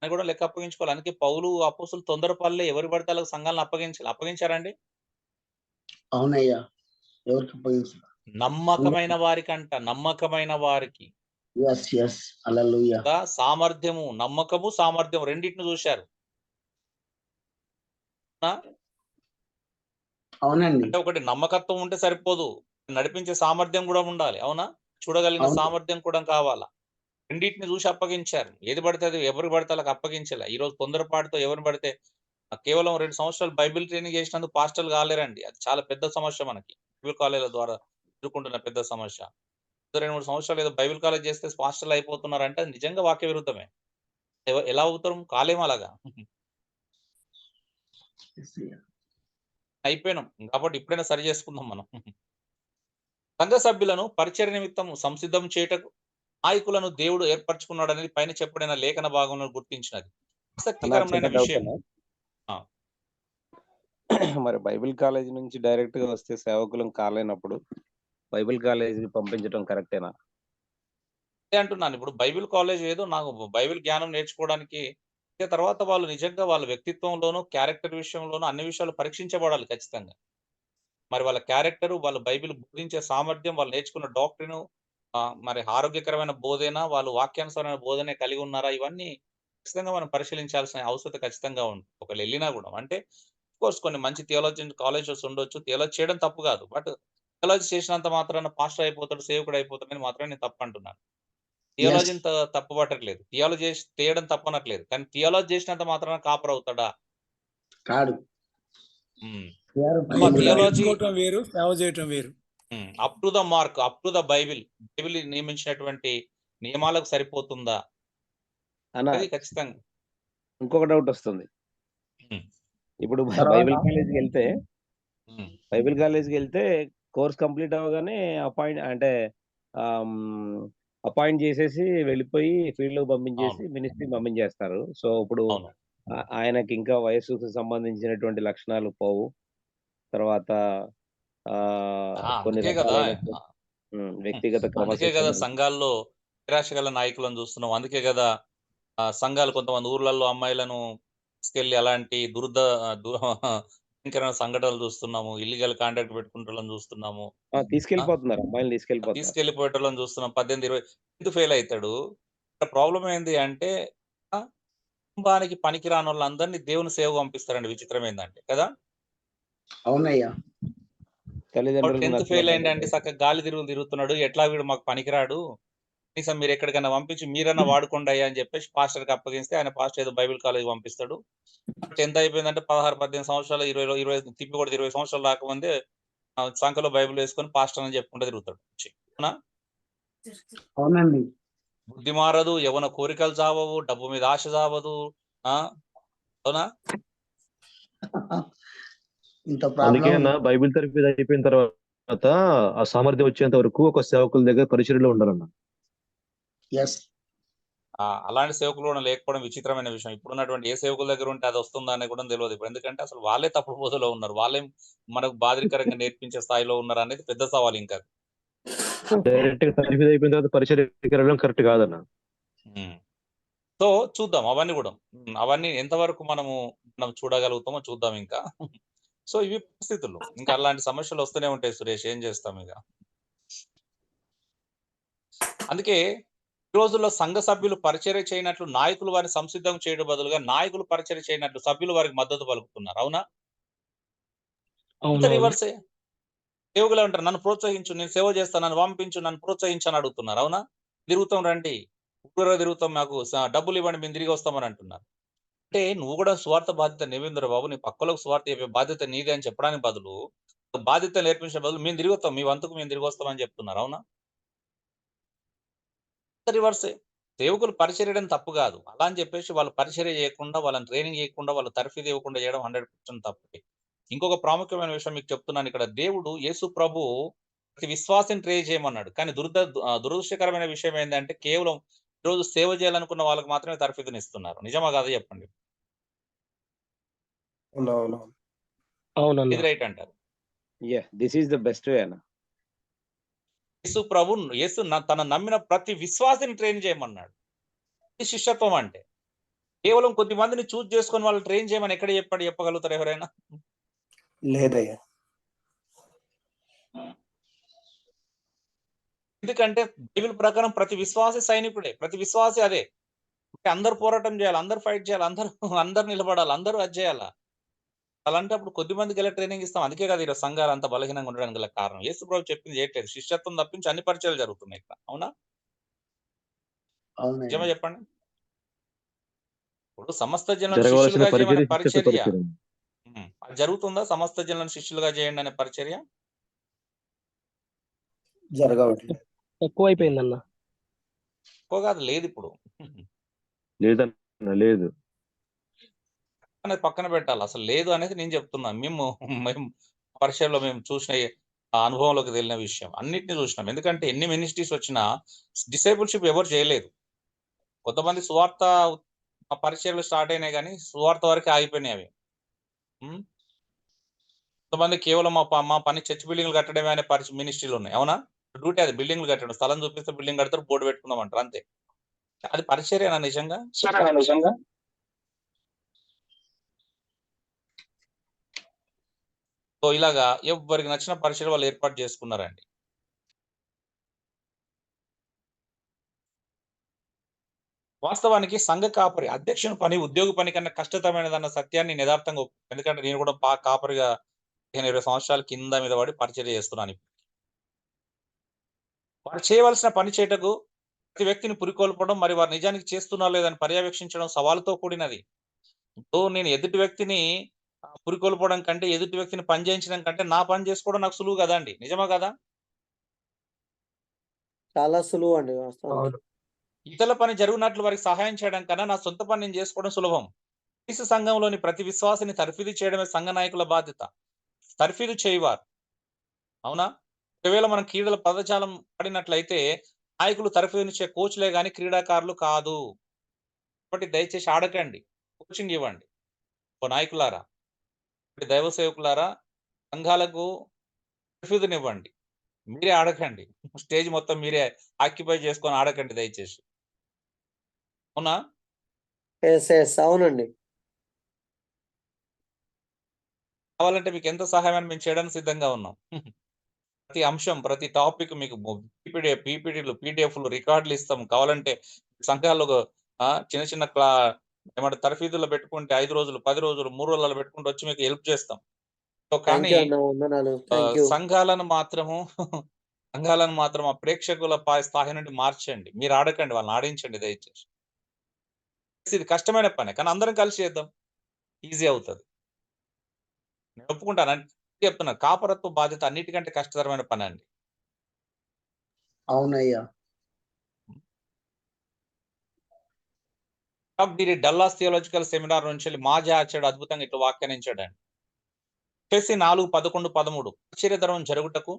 దాన్ని కూడా లెక్క అప్పగించుకోవాలి. అందుకే పౌలు అపోస్తులు తొందరపడలే, ఎవరికి పడితే వాళ్ళకి సంఘాలను అప్పగించారండి. అవునయ్యా. ఎవరికి అప్పగించారు? నమ్మకమైన వారికి ఎస్ హల్లెలూయా. కదా, సామర్థ్యము, నమ్మకము, సామర్థ్యం రెండింటిని చూశారు. అవునండి. అంటే ఒకటి నమ్మకత్వం ఉంటే సరిపోదు, నడిపించే సామర్థ్యం కూడా ఉండాలి. అవునా? చూడగలిగిన అవును. సామర్థ్యం కూడా కావాలా. రెండింటిని చూసి అప్పగించారు. ఏది పడితే అది ఎవరికి పడితే వాళ్ళకి అప్పగించలే. ఈరోజు తొందరపాటుతో ఎవరిని పడితే కేవలం 2 సంవత్సరాలు బైబిల్ ట్రైనింగ్ చేసినందుకు పాస్టర్లు కాలేరండి. అది చాలా పెద్ద సమస్య మనకి. బైబిల్ కాలేజీల ద్వారా ఎదుర్కొంటున్న పెద్ద సమస్య. 2, 3 సంవత్సరాలు ఏదో బైబిల్ కాలేజ్ చేస్తే పాస్టర్లు అయిపోతున్నారంటే అది నిజంగా వాక్య విరుద్ధమే. ఎలా అవుతాం? కాలేము అలాగా. యేసయ్యా. అయిపోయినాం. కాబట్టి ఇప్పుడైనా సరి చేసుకుందాం మనం. సంఘ సభ్యులను పరిచర్య నిమిత్తం సంసిద్ధం చేయుటకు నాయకులను దేవుడు ఏర్పరచుకున్నాడనేది పైన చెప్పబడిన లేఖన భాగంలో గుర్తించినది. అన్న ఆసక్తికరమైన చిన్న డౌట్ విషయం. అన్న. ఆ! మరి బైబిల్ కాలేజ్ నుంచి డైరెక్ట్ గా వస్తే సేవకులం కాలేనప్పుడు బైబిల్ కాలేజీకి పంపించడం కరెక్టేనా? అదే అంటున్నాను. ఇప్పుడు బైబిల్ కాలేజ్ ఏదో నాకు బైబిల్ జ్ఞానం నేర్చుకోవడానికి, తర్వాత వాళ్ళు నిజంగా వాళ్ళ వ్యక్తిత్వంలోనూ, క్యారెక్టర్ విషయంలోనూ అన్ని విషయాలు పరీక్షించబడాలి ఖచ్చితంగా. మరి వాళ్ళ క్యారెక్టరు, వాళ్ళ బైబిల్ బోధించే సామర్థ్యం, వాళ్ళు నేర్చుకున్న డాక్ట్రిను, మరి ఆరోగ్యకరమైన బోధన, వాళ్ళు వాక్యానుసారమైన బోధనే కలిగి ఉన్నారా? ఇవన్నీ ఖచ్చితంగా మనం పరిశీలించాల్సిన అవసరం ఖచ్చితంగా ఉంది. ఒకవేళ ఎళ్ళినా గూడా. అంటే కోర్స్ కొన్ని మంచి థియాలజీ కాలేజెస్ ఉండొచ్చు. థియాలజీ చేయడం తప్పు గాదు. బట్ థియాలజీ చేసినంత మాత్రాన పాస్టర్ అయిపోతాడు, సేవకుడు అయిపోతాడని మాత్రమే నేను తప్పంటున్నాను. ఎస్. థియాలజీని తప్పు పట్టట్లేదు. థియాలజీ చేయడం తప్పనట్లేదు. కానీ థియాలజీ చేసినంత మాత్రాన కాపర్ అవుతాడా? కాడు. హ్మ్. బైబిల్ థియాలజీ నేర్చుకోవటం వేరు, సేవ చేయటం వేరు. Up to the mark, up to the Bible. Bible నియమించినటువంటి నియమాలకు సరిపోతుందా? అన్న అది ఖచ్చితంగా. ఇంకొక డౌట్ వస్తుంది. హ్మ్. ఇప్పుడు తర్వాత బైబిల్ కాలేజీకి వెళ్తే హ్మ్. బైబిల్ కాలేజీకి వెళ్తే కోర్స్ కంప్లీట్ అవ్వగానే అపాయింట్ చేసేసి వెళ్ళిపోయి ఫీల్డ్ లో పంపించేసి అవును. మినిస్ట్రీ పంపించేస్తారు. సో ఇప్పుడు అవును. ఆయనకి ఇంకా వయస్సుకు సంబంధించినటువంటి లక్షణాలు పోవు. తర్వాత కొన్ని అందుకే గదా! రకాలైన ఆహ్, హ్మ్. వ్యక్తిగత అందుకే గదా క్రమశిక్షణ. సంఘాల్లో నిరాశ గల నాయకులను చూస్తున్నాం. అందుకే గదా సంఘాలు కొంతమంది ఊర్లలో అమ్మాయిలను తీసుకెళ్ళి అలాంటి భయంకరమైన సంఘటనలు చూస్తున్నాము. ఇల్లీగల్ కాంటాక్ట్ పెట్టుకునేటోళ్ళని చూస్తున్నాము. ఆ! తీసుకెళ్ళిపోతున్నారు. అమ్మాయిల్ని తీసుకెళ్ళిపోతున్నారు. తీసుకెళ్ళిపోయేటోళ్ళని చూస్తున్నాం. 18, 20 10థ్ ఫెయిల్ అయితాడు. ఇక్కడ ప్రాబ్లమ్ ఏంది అంటే ఆ! కుటుంబానికి పనికిరానోళ్ళందరిని దేవుని సేవకు పంపిస్తారండి, విచిత్రం ఏందంటే కదా! అవునయ్యా. వాడు తల్లిదండ్రులకు 10థ్ నచ్చిన ఫెయిల్ అయిండండి. పద్ధతిలో. చక్కగా గాలి తిరుగులు తిరుగుతున్నాడు. ఎట్లా వీడు మాకు పనికిరాడు. కనీసం మీరెక్కడికైనా పంపించి మీరన్నా వాడుకోండయ్యా అని చెప్పేసి పాస్టర్‌కి అప్పగిస్తే ఆయన పాస్టర్ ఏదో బైబిల్ కాలేజ్‌కి పంపిస్తాడు. 10థ్ అయిపోయిందంటే 16, 18 సంవత్సరాలు 20, 20 తిప్పి కొడితే 20 సంవత్సరాలు రాకముందే సంకలో బైబిల్ వేసుకొని పాస్టర్ అని చెప్పుకుంటూ తిరుగుతాడు. అవునా? అవునండి. బుద్ధి మారదు, యవ్వన కోరికలు చావవు, డబ్బు మీద ఆశ చావదు. ఆ! అవునా? ఇంత అందుకే ప్రాబ్లం అన్న బైబిల్ తరగతి అయిపోయిన తర్వాత ఆ సామర్థ్యం వచ్చేంత వరకు ఒక సేవకుల దగ్గర పరిచర్యలో ఉండాలన్న. ఎస్. అలాంటి సేవకులు కూడా లేకపోవడం విచిత్రమైన విషయం. ఇప్పుడున్నటువంటి ఏ సేవకుల దగ్గర ఉంటే అది వస్తుందా అనేది కూడా తెలవదు ఇప్పుడు. ఎందుకంటే అసలు వాళ్ళే తప్పుడు బోధలో ఉన్నారు. వాళ్ళేం మనకు బాధికరంగా నేర్పించే స్థాయిలో ఉన్నారనేది పెద్ద సవాల్ ఇంకా. డైరెక్ట్ గా తరగతి అయిపోయిన తర్వాత పరిచర్యకి వెళ్ళడం కరెక్ట్ కాదన్న. హ్మ్. సో చూద్దాం అవన్నీ కూడా. అవన్నీ ఎంతవరకు మనం చూడగలుగుతామో చూద్దాం ఇంకా. సో ఇవి పరిస్థితులు. ఇంకా అలాంటి సమస్యలు వస్తూనే ఉంటాయి సురేష్. ఏం చేస్తాం ఇక. అందుకే ఈ రోజుల్లో సంఘ సభ్యులు పరిచర్య చేయనట్లు నాయకులు వారిని సంసిద్ధం చేయడం బదులుగా నాయకులు పరిచర్య చేయనట్లు సభ్యులు వారికి మద్దతు పలుకుతున్నారు. అవునా? అంత అవునవును. రివర్సే. సేవకులే ఉంటారు. నన్ను ప్రోత్సహించు, నేను సేవ చేస్తాను, నన్ను పంపించు, నన్ను ప్రోత్సహించు అని అడుగుతున్నారు. అవునా? తిరుగుతాం రండి. ఊరూరా తిరుగుతాం, మాకు డబ్బులు ఇవ్వండి, మేము తిరిగి వస్తామని అంటున్నారు. అంటే నువ్వు కూడా స్వార్థ బాధ్యత నీవేందిరా బాబు, నీ పక్కలకు స్వార్థ చెప్పే బాధ్యత నీదే అని చెప్పడానికి బదులు, బాధ్యత నేర్పించే బదులు మేము తిరిగి వస్తాం, మీ వంతుకు మేము తిరిగి వస్తామని చెప్తున్నారు. అవునా? రివర్సే. సేవకులు పరిచర్య చేయడం తప్పు కాదు. అలా అని చెప్పేసి వాళ్ళు పరిచర్య చేయకుండా, వాళ్ళని ట్రైనింగ్ చేయకుండా, వాళ్ళు తర్ఫీదు ఇవ్వకుండా చేయడం 100% తప్పే. ఇంకొక ప్రాముఖ్యమైన విషయం మీకు చెప్తున్నాను ఇక్కడ. దేవుడు యేసు ప్రభువు ప్రతి విశ్వాసిని ట్రైన్ చేయమన్నాడు. కానీ దురదృష్టకరమైన విషయం ఏందంటే కేవలం ఈరోజు సేవ చేయాలనుకున్న వాళ్ళకి మాత్రమే తర్ఫీదునిస్తున్నారు. నిజమా కాదా చెప్పండి? అవునవును. అవునన్నా. ఇది రైట్ అంటారు. This is the best way అన్న. యేసు తన నమ్మిన ప్రతి విశ్వాసిని ట్రైన్ చేయమన్నాడు. ఇది శిష్యత్వం అంటే. కేవలం కొద్ది మందిని చూజ్ చేసుకొని వాళ్ళు ట్రైన్ చేయమని ఎక్కడ చెప్పగలుగుతారు ఎవరైనా? లేదయ్యా. ఎందుకంటే బైబిల్ ప్రకారం ప్రతి విశ్వాసి సైనికుడే. ప్రతి విశ్వాసి అదే. అంటే అందరూ పోరాటం చేయాలి, అందరూ ఫైట్ చేయాలి, అందరూ నిలబడాలి, అందరూ అది చేయాలా. అలాంటప్పుడు కొద్ది మందికి ఎలా ట్రైనింగ్ ఇస్తాం. అందుకే కదా ఈరోజు సంఘాలు అంత బలహీనంగా ఉండడానికి గల కారణం. యేసు ప్రభు చెప్పింది చేయట్లేదు. శిష్యత్వం తప్పించి అన్ని పరిచయాలు జరుగుతున్నాయి ఇక్కడ. అవునా? అవునయ్యా. నిజమే చెప్పండి. ఇప్పుడు సమస్త జనులను జరగవలసిన శిష్యులుగా చేయమనే పరిచర్య శిష్యత్వ పరిచర్య పరిచర్య. అది జరుగుతుందా? సమస్త జనులను శిష్యులుగా చేయండి అనే పరిచర్య? జరగవట్లేదు. ఎక్కువైపోయిందన్న. ఎక్కువ కాదు, లేదు ఇప్పుడు. లేదన్న, లేదు. అనేది పక్కన పెట్టాలి. అసలు లేదు అనేది నేను చెప్తున్నాను. మేము పరిచయంలో మేము చూసిన ఆ అనుభవంలోకి వెళ్ళిన విషయం అన్నిటిని చూసినాం. ఎందుకంటే ఎన్ని మినిస్ట్రీస్ వచ్చినా డిసైపుల్షిప్ ఎవరు చేయలేదు. కొంతమంది సువార్త పరిచయాలు స్టార్ట్ అయినాయి కానీ సువార్త వరకే ఆగిపోయినాయి అవి. కొంతమంది కేవలం మా పని చర్చ్ బిల్డింగ్లు కట్టడమే అనే మినిస్ట్రీలు ఉన్నాయి. అవునా? డ్యూటీ అది బిల్డింగ్లు కట్టడం. స్థలం చూపిస్తే బిల్డింగ్ కడతారు, బోర్డు పెట్టుకుందాం అంటారు అంతే. అది పరిచర్యనా నిజంగా? సో ఇలాగా ఎవరికి నచ్చిన పరిచయం వాళ్ళు ఏర్పాటు చేసుకున్నారండి. వాస్తవానికి సంఘ కాపరి అధ్యక్షుని పని ఉద్యోగ పని కన్నా కష్టతరమైనదన్న సత్యాన్ని యథార్థంగా ఎందుకంటే నేను కూడా కాపరిగా 15-20 సంవత్సరాల కింద మీద పడి పరిచయం చేస్తున్నాను. వారు చేయవలసిన పని చేయటకు ప్రతి వ్యక్తిని పురికొల్పడం మరి వారు నిజానికి చేస్తున్నారు లేదని పర్యవేక్షించడం సవాలుతో కూడినది. ఇప్పుడు నేను ఎదుటి వ్యక్తిని పురికొల్పడం కంటే ఎదుటి వ్యక్తిని పని చేయించడం కంటే నా పని చేసుకోవడం నాకు సులువు కదా అండి. నిజమా కదా? చాలా సులువు అండి వాస్తవానికి. ఇతరుల పని జరుగునట్లు వారికి సహాయం చేయడం కన్నా నా సొంత పని నేను చేసుకోవడం సులభం. క్రీస్తు సంఘంలోని ప్రతి విశ్వాసిని తర్ఫీదు చేయడమే సంఘ నాయకుల బాధ్యత. తర్ఫీదు చేయవారు. అవునా? ఒకవేళ మనం క్రీడల పదజాలం పడినట్లయితే నాయకులు తర్ఫీదునిచ్చే కోచ్లే గాని క్రీడాకారులు కాదు. కాబట్టి దయచేసి ఆడకండి, కోచింగ్ ఇవ్వండి. ఓ నాయకులారా, దైవ సేవకులారా, సంఘాలకు తర్ఫీదునివ్వండి. మీరే ఆడకండి. స్టేజ్ మొత్తం మీరే ఆక్యుపై చేసుకొని ఆడకండి దయచేసి. అవునా? అవునండి. కావాలంటే మీకు ఎంత సహాయమని మేము చేయడానికి సిద్ధంగా ఉన్నాం. ప్రతి అంశం, ప్రతి టాపిక్ మీకు పీపీటీలు, పీడిఎఫ్లు, రికార్డులు ఇస్తాం. కావాలంటే సంఘాల్లో చిన్న చిన్న ఏమంటే తర్ఫీదులో పెట్టుకుంటే 5 రోజులు, 10 రోజులు, 3 రోజులలో పెట్టుకుంటూ వచ్చి మీకు హెల్ప్ చేస్తాం. కానీ సంఘాలను మాత్రం ఆ ప్రేక్షకుల స్థాయి నుండి మార్చండి. మీరు ఆడకండి, వాళ్ళని ఆడించండి దయచేసి. ఇది కష్టమైన పని కానీ అందరం కలిసి చేద్దాం, ఈజీ అవుతుంది. నేను ఒప్పుకుంటాను. చెప్తున్నా, కాపరత్వ బాధ్యత అన్నిటికంటే కష్టతరమైన పని అండి. అవునయ్యా. డల్లాస్ థియాలజికల్ సెమినార్ నుంచి మాజీ ఆచార్యుడు అద్భుతంగా ఇట్లా వ్యాఖ్యానించాడండి. ఎఫెసీ 4:11-13 ఆశ్చర్యధర్మం జరుగుటకు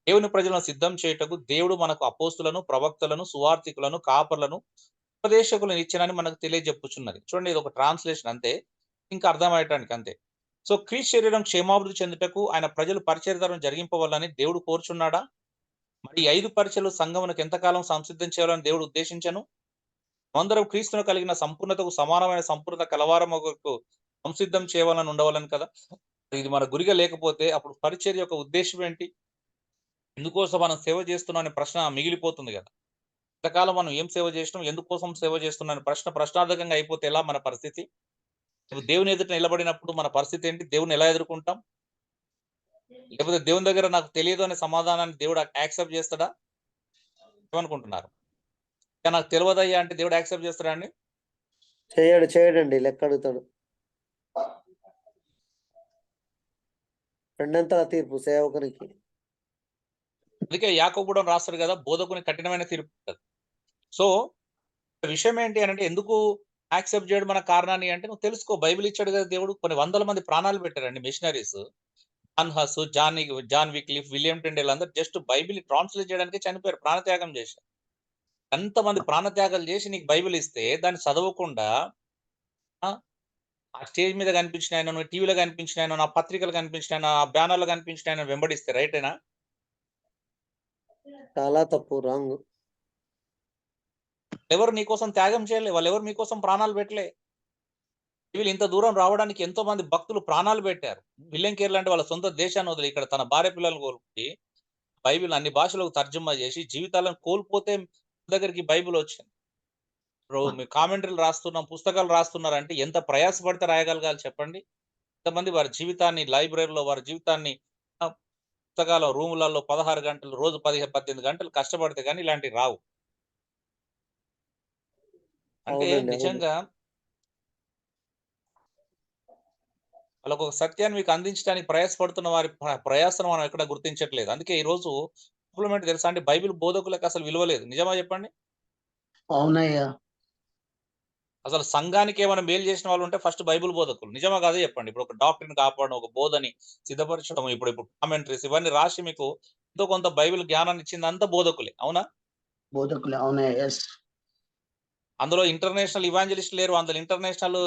దేవుని ప్రజలను సిద్ధం చేయుటకు దేవుడు మనకు అపోస్తులను, ప్రవక్తలను, సువార్థికులను, కాపర్లను, ఉపదేశకులను ఇచ్చినని మనకు తెలియజెప్పుచున్నది. చూడండి, ఇది ఒక ట్రాన్స్లేషన్ అంతే, ఇంకా అర్థమయ్యటానికి అంతే. సో క్రీస్తు శరీరం క్షేమాభివృద్ధి చెందుటకు ఆయన ప్రజలు పరిచర్యధర్మం జరిగింపవాలని దేవుడు కోరుచున్నాడా? మరి 5 పరిచర్యలు సంఘమునకు ఎంతకాలం సంసిద్ధం చేయాలని దేవుడు ఉద్దేశించను? అందరం క్రీస్తును కలిగిన సంపూర్ణతకు సమానమైన సంపూర్ణత కలవారముకు సంసిద్ధం చేయాలని ఉండవాలని కదా. ఇది మన గురిగా లేకపోతే అప్పుడు పరిచర్య యొక్క ఉద్దేశం ఏంటి? ఎందుకోసం మనం సేవ చేస్తున్నాం అనే ప్రశ్న మిగిలిపోతుంది కదా. ఇంతకాలం మనం ఏం సేవ చేసినాం, ఎందుకోసం సేవ చేస్తున్నాం అనే ప్రశ్నార్థకంగా అయిపోతే ఎలా మన పరిస్థితి? దేవుని ఎదుట నిలబడినప్పుడు మన పరిస్థితి ఏంటి? దేవుని ఎలా ఎదుర్కొంటాం? లేకపోతే దేవుని దగ్గర నాకు తెలియదు అనే సమాధానాన్ని దేవుడు యాక్సెప్ట్ చేస్తాడా? ఏమనుకుంటున్నారు? నాకు తెలియదయ్యా అంటే దేవుడు యాక్సెప్ట్ చేస్తాడా అండి? చేయడండి, లెక్క అడుగుతాడు. రెండంతల తీర్పు సేవకునికి. అందుకే యాకోబు కూడా రాస్తాడు కదా, బోధకుని కఠినమైన తీర్పు ఉంటుంది. సో విషయం ఏంటి అని అంటే, ఎందుకు యాక్సెప్ట్ చేయడం మన కారణాన్ని అంటే, నువ్వు తెలుసుకో, బైబిల్ ఇచ్చాడు కదా దేవుడు. కొన్ని 100 మంది ప్రాణాలు పెట్టారండి missionaries. John Hus, John Wycliffe, William Tyndale అందరూ జస్ట్ బైబిల్ ట్రాన్స్లేట్ చేయడానికి చనిపోయారు, ప్రాణత్యాగం చేశారు. ఎంతమంది ప్రాణత్యాగాలు చేసి నీకు బైబిల్ ఇస్తే దాన్ని చదవకుండా ఆ స్టేజ్ మీద కనిపించిన ఆయన, టీవీలో కనిపించిన ఆయన, నా పత్రికలు కనిపించిన ఆయన, ఆ బ్యానర్లో కనిపించిన ఆయన వెంబడిస్తే రైటేనా? చాలా తప్పు, రాంగ్. ఎవరు నీకోసం త్యాగం చేయలే, వాళ్ళు ఎవరు మీకోసం ప్రాణాలు పెట్టలే. వీళ్ళు ఇంత దూరం రావడానికి ఎంతో మంది భక్తులు ప్రాణాలు పెట్టారు. విలియం కేర్ లాంటి వాళ్ళ సొంత దేశాన్ని వదిలి ఇక్కడ తన భార్య పిల్లలను కోల్పోయి బైబిల్ అన్ని భాషలకు తర్జుమా చేసి జీవితాలను కోల్పోతే దగ్గరికి బైబిల్ వచ్చింది. మీ కామెంటరీలు రాస్తున్నాం, పుస్తకాలు రాస్తున్నారంటే ఎంత ప్రయాసపడితే రాయగలగాలి చెప్పండి? ఎంతమంది వారి జీవితాన్ని లైబ్రరీలో వారి జీవితాన్ని పుస్తకాల రూములలో 16 గంటలు, రోజు 18 గంటలు కష్టపడితే కానీ ఇలాంటివి రావు. అంటే నిజంగా వాళ్ళకు ఒక సత్యాన్ని మీకు అందించడానికి ప్రయాసపడుతున్న వారి ప్రయాసను మనం ఎక్కడ గుర్తించట్లేదు. అందుకే ఈ రోజు కాంప్లిమెంట్ తెలుసా అంటే బైబిల్ బోధకులకు అసలు విలువ లేదు. నిజమా చెప్పండి? అవునయ్యా. అసలు సంఘానికి ఏమైనా మేలు చేసిన వాళ్ళు ఉంటే ఫస్ట్ బైబిల్ బోధకులు. నిజమా కాదే చెప్పండి? ఇప్పుడు ఒక డాక్టర్ని కాపాడడం, ఒక బోధని సిద్ధపరచడం, ఇప్పుడు కామెంటరీస్ ఇవన్నీ రాసి మీకు ఎంతో కొంత బైబిల్ జ్ఞానాన్ని ఇచ్చింది అంతా బోధకులే. అవునా? బోధకులే, అవునయ్యా. ఎస్. అందులో ఇంటర్నేషనల్ ఇవాంజలిస్ట్ లేరు, అందులో ఇంటర్నేషనల్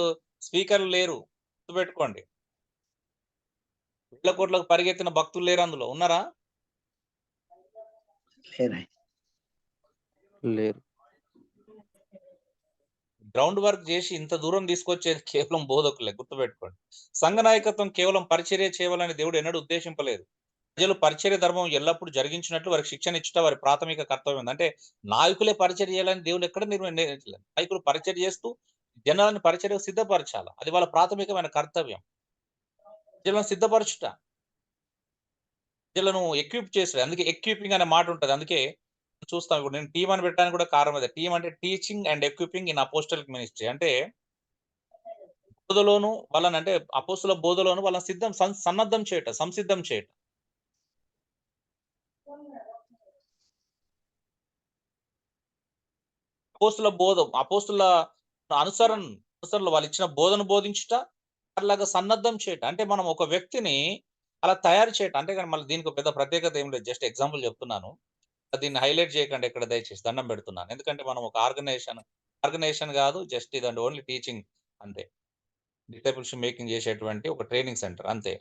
స్పీకర్లు లేరు. గుర్తుపెట్టుకోండి. వేల కోట్లకు పరిగెత్తిన భక్తులు లేరు, అందులో ఉన్నారా? లేరు. గ్రౌండ్ వర్క్ చేసి ఇంత దూరం తీసుకొచ్చేది కేవలం బోధకులే, గుర్తుపెట్టుకోండి. సంఘ నాయకత్వం కేవలం పరిచర్య చేయాలని దేవుడు ఎన్నడూ ఉద్దేశింపలేదు. ప్రజలు పరిచర్య ధర్మం ఎల్లప్పుడూ జరిగించినట్లు వారికి శిక్షణ ఇచ్చుట వారి ప్రాథమిక కర్తవ్యం. అంటే నాయకులే పరిచర్య చేయాలని దేవుడు ఎక్కడ నిర్ణయించలేదు. నాయకులు పరిచర్య చేస్తూ జనాలను పరిచర్యకు సిద్ధపరచాలి, అది వాళ్ళ ప్రాథమికమైన కర్తవ్యం. ప్రజలను సిద్ధపరచుట, ప్రజలను ఎక్విప్ చేసాడు. అందుకే ఎక్విపింగ్ అనే మాట ఉంటుంది. అందుకే చూస్తాం ఇప్పుడు నేను టీమ్ అని పెట్టడానికి కూడా కారణం అదే. టీమ్ అంటే teaching and equipping in apostolic ministry. అంటే బోధలోను వాళ్ళని, అంటే అపోస్తుల బోధలోను వాళ్ళని సన్నద్ధం చేయట, సంసిద్ధం చేయట. అపోస్తుల బోధ, అపోస్తుల అనుసరణలు వాళ్ళు ఇచ్చిన బోధను బోధించుట, అలాగా సన్నద్ధం చేయట. అంటే మనం ఒక వ్యక్తిని అలా తయారు చేయటం. అంటే కానీ మళ్ళీ దీనికి పెద్ద ప్రత్యేకత ఏం లేదు, జస్ట్ ఎగ్జాంపుల్ చెప్తున్నాను. దీన్ని హైలైట్ చేయకండి ఎక్కడ, దయచేసి దండం పెడుతున్నాను. ఎందుకంటే మనం ఒక ఆర్గనైజేషన్ కాదు, జస్ట్ ఇదండి ఓన్లీ టీచింగ్ అంతే. డిసైపుల్షిప్ మేకింగ్ చేసేటువంటి ఒక ట్రైనింగ్ సెంటర్ అంతే.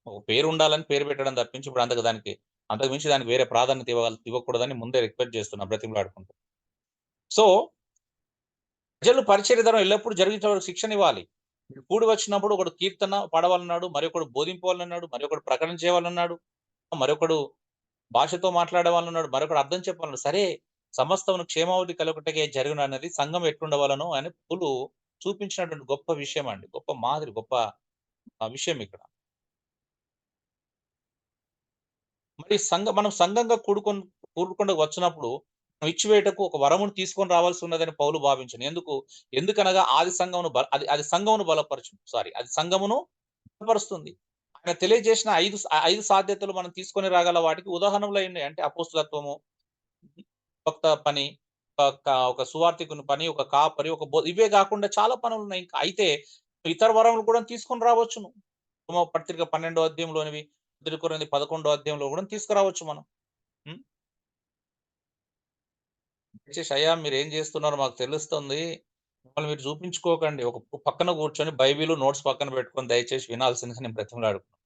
ఒక పేరు ఉండాలని పేరు పెట్టడం తప్పించి ఇప్పుడు అంతకు మించి దానికి వేరే ప్రాధాన్యత ఇవ్వకూడదని ముందే రిక్వెస్ట్ చేస్తున్నా, బ్రతిమలాడుకుంటూ. సో ప్రజలు పరిచర్య ధర్మం ఎల్లప్పుడూ జరిగించే వరకు శిక్షణ ఇవ్వాలి. కూడి వచ్చినప్పుడు ఒకడు కీర్తన పాడవాలన్నాడు, మరొకడు బోధింపవాలన్నాడు, మరొకడు ప్రకటన చేయాలన్నాడు, మరొకడు భాషతో మాట్లాడేవాళ్ళన్నాడు, మరొకడు అర్థం చెప్పాలన్నాడు. సరే, సమస్తమును క్షేమావధి కలుగుటకే జరుగును అన్నది సంఘం ఎట్లుండవాలను అని పౌలు చూపించినటువంటి గొప్ప విషయం అండి, గొప్ప మాదిరి, గొప్ప విషయం ఇక్కడ. మరి మనం సంఘంగా కూడుకుండా వచ్చినప్పుడు ఇచ్చివేటకు ఒక వరమును తీసుకొని రావాల్సి ఉన్నదని పౌలు భావించను. ఎందుకనగా అది సంఘమును బలపరుస్తుంది. ఆయన తెలియజేసిన 5 సాధ్యతలు మనం తీసుకొని రాగల వాటికి ఉదాహరణలు అయినాయి. అంటే అపోస్తులత్వము, భక్త పని, ఒక సువార్థికుని పని, ఒక కాపరి, ఇవే కాకుండా చాలా పనులు ఉన్నాయి. ఇంకా అయితే ఇతర వరములు కూడా తీసుకొని రావచ్చును. పత్రిక 12వ అధ్యాయంలోనివి, 11వ అధ్యాయంలో కూడా తీసుకురావచ్చు మనం. అయ్యా మీరు ఏం చేస్తున్నారో మాకు తెలుస్తుంది, మిమ్మల్ని మీరు చూపించుకోకండి, ఒక పక్కన కూర్చొని బైబిల్ నోట్స్ పక్కన పెట్టుకొని దయచేసి వినాల్సిందిగా నేను బ్రతిమలాడుకున్నాను.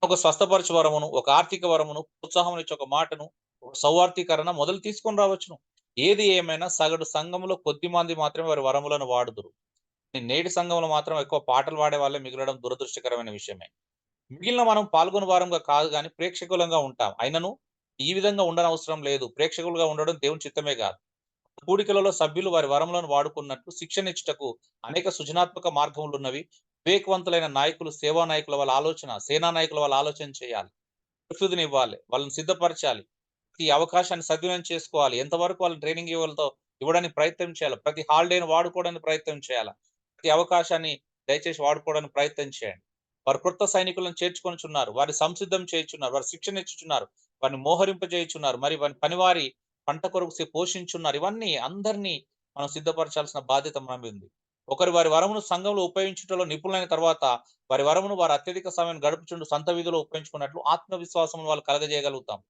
ఒక స్వస్థపరచు వరమును, ఒక ఆర్థిక వరమును, ప్రోత్సాహం ఇచ్చే ఒక మాటను, ఒక సౌవార్థీకరణ మొదలు తీసుకొని రావచ్చును. ఏది ఏమైనా సగటు సంఘంలో కొద్ది మంది మాత్రమే వారి వరములను వాడుదురు. నేటి సంఘంలో మాత్రం ఎక్కువ పాటలు వాడే వాళ్ళే మిగలడం దురదృష్టకరమైన విషయమే. మిగిలిన మనం పాల్గొనే వారంగా కాదు కానీ ప్రేక్షకులంగా ఉంటాం. అయినను ఈ విధంగా ఉండనవసరం లేదు. ప్రేక్షకులుగా ఉండడం దేవుని చిత్తమే కాదు. కూడికలలో సభ్యులు వారి వరములను వాడుకున్నట్లు శిక్షణ ఇచ్చుటకు అనేక సృజనాత్మక మార్గములు ఉన్నవి. వివేకవంతులైన నాయకులు, సేవా నాయకుల వాళ్ళ ఆలోచన, సేనా నాయకుల వాళ్ళ ఆలోచన చేయాలి, ప్రస్తుతిని ఇవ్వాలి, వాళ్ళని సిద్ధపరచాలి, ఈ అవకాశాన్ని సద్వినియోగం చేసుకోవాలి, ఎంతవరకు వాళ్ళని ట్రైనింగ్ ఇవ్వడానికి ప్రయత్నం చేయాలి, ప్రతి హాలిడేని వాడుకోవడానికి ప్రయత్నం చేయాలి, ప్రతి అవకాశాన్ని దయచేసి వాడుకోవడానికి ప్రయత్నం చేయండి. వారు కొత్త సైనికులను చేర్చుకొనిచున్నారు, వారి సంసిద్ధం చేయించున్నారు, వారు శిక్షణ ఇచ్చుచున్నారు, వారిని మోహరింపజేయుచున్నారు, మరి వారి పనివారి పంట కొరకు పోషించున్నారు. ఇవన్నీ అందరినీ మనం సిద్ధపరచాల్సిన బాధ్యత మన మీద ఉంది. ఒకరు వారి వరమును సంఘంలో ఉపయోగించుటలో నిపుణులైన తర్వాత వారి వరమును వారు అత్యధిక సమయం గడుపుచుండు సొంత విధిలో ఉపయోగించుకున్నట్లు ఆత్మవిశ్వాసం వాళ్ళు కలగజేయగలుగుతాం.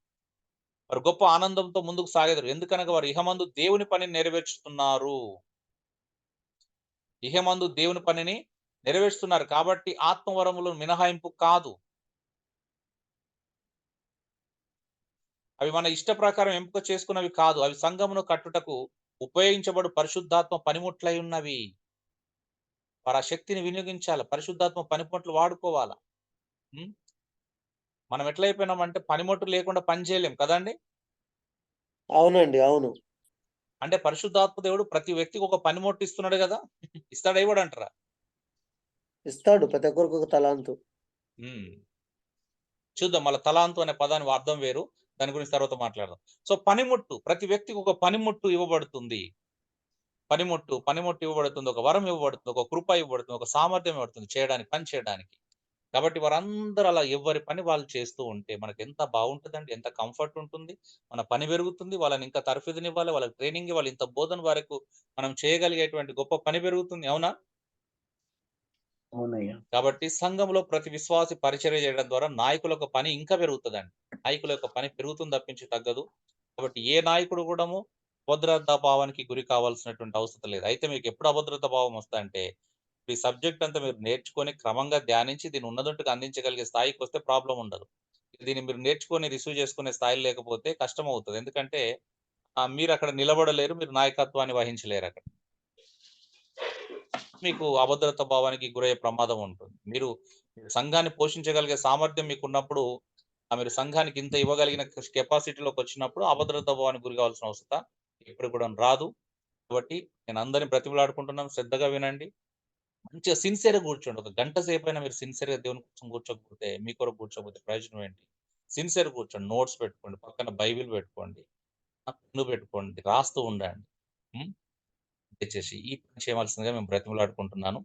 వారు గొప్ప ఆనందంతో ముందుకు సాగెదరు. ఎందుకనగా వారు ఇహమందు దేవుని పనిని నెరవేర్చుతున్నారు. ఇహమందు దేవుని పనిని నెరవేరుస్తున్నారు కాబట్టి ఆత్మవరములు మినహాయింపు కాదు. అవి మన ఇష్ట ప్రకారం ఎంపిక చేసుకున్నవి కాదు. అవి సంఘమును కట్టుటకు ఉపయోగించబడు పరిశుద్ధాత్మ పనిముట్లై ఉన్నవి. వారు ఆ శక్తిని వినియోగించాలి. పరిశుద్ధాత్మ పనిముట్లు వాడుకోవాలా. మనం ఎట్లయిపోయినామంటే పనిముట్లు లేకుండా పని చేయలేం కదండి. అవునండి, అవును. అంటే పరిశుద్ధాత్మ దేవుడు ప్రతి వ్యక్తికి ఒక పనిముట్టు ఇస్తున్నాడు కదా. ఇస్తాడా ఇవ్వడు అంటారా? ఇస్తాడు, ప్రతి ఒక్కరికి ఒక తలాంతు. చూద్దాం, మళ్ళీ తలాంతు అనే పదానికి అర్థం వేరు, దాని గురించి తర్వాత మాట్లాడదాం. సో పనిముట్టు, ప్రతి వ్యక్తికి ఒక పనిముట్టు ఇవ్వబడుతుంది. పనిముట్టు ఇవ్వబడుతుంది, ఒక వరం ఇవ్వబడుతుంది, ఒక కృప ఇవ్వబడుతుంది, ఒక సామర్థ్యం ఇవ్వబడుతుంది చేయడానికి, పని చేయడానికి. కాబట్టి వారందరూ అలా ఎవరి పని వాళ్ళు చేస్తూ ఉంటే మనకు ఎంత బాగుంటుందండి, ఎంత కంఫర్ట్ ఉంటుంది, మన పని పెరుగుతుంది, వాళ్ళని ఇంకా తర్ఫీదునివ్వాలి, వాళ్ళకి ట్రైనింగ్ ఇవ్వాలి, ఇంత బోధన వరకు మనం చేయగలిగేటువంటి గొప్ప పని పెరుగుతుంది. అవునా? అవునయ్యా. కాబట్టి సంఘంలో ప్రతి విశ్వాసి పరిచర్య చేయడం ద్వారా నాయకుల యొక్క పని ఇంకా పెరుగుతుందండి. నాయకుల యొక్క పని పెరుగుతుంది తప్పించి తగ్గదు. కాబట్టి ఏ నాయకుడు కూడా అభద్రతా భావానికి గురి కావాల్సినటువంటి అవసరం లేదు. అయితే మీకు ఎప్పుడు అభద్రతా భావం వస్తుందంటే ఈ సబ్జెక్ట్ అంతా మీరు నేర్చుకొని క్రమంగా ధ్యానించి దీన్ని ఉన్నదొట్టుగా అందించగలిగే స్థాయికి వస్తే ప్రాబ్లం ఉండదు. దీన్ని మీరు నేర్చుకొని రిసీవ్ చేసుకునే స్థాయి లేకపోతే కష్టం అవుతుంది. ఎందుకంటే మీరు అక్కడ నిలబడలేరు, మీరు నాయకత్వాన్ని వహించలేరు. అక్కడ మీకు అభద్రతా భావానికి గురయ్యే ప్రమాదం ఉంటుంది. మీరు సంఘాన్ని పోషించగలిగే సామర్థ్యం మీకు ఉన్నప్పుడు, మీరు సంఘానికి ఇంత ఇవ్వగలిగిన కెపాసిటీలోకి వచ్చినప్పుడు అభద్రతా భావానికి గురి కావాల్సిన అవసరం ఎప్పుడు కూడా రాదు. కాబట్టి నేను అందరిని బ్రతిమలాడుకుంటున్నాను, శ్రద్ధగా వినండి, మంచిగా సిన్సియర్గా కూర్చోండి. ఒక గంట సేపు అయినా మీరు సిన్సియర్గా దేవుని కోసం కూర్చోకపోతే, మీ కొరకు కూర్చోకపోతే ప్రయోజనం ఏంటి? సిన్సియర్గా కూర్చోండి, నోట్స్ పెట్టుకోండి, పక్కన బైబిల్ పెట్టుకోండి, పెన్ను పెట్టుకోండి, రాస్తూ ఉండండి. దయచేసి ఈ పని చేయవలసిందిగా మేము బ్రతిమలాడుకుంటున్నాను.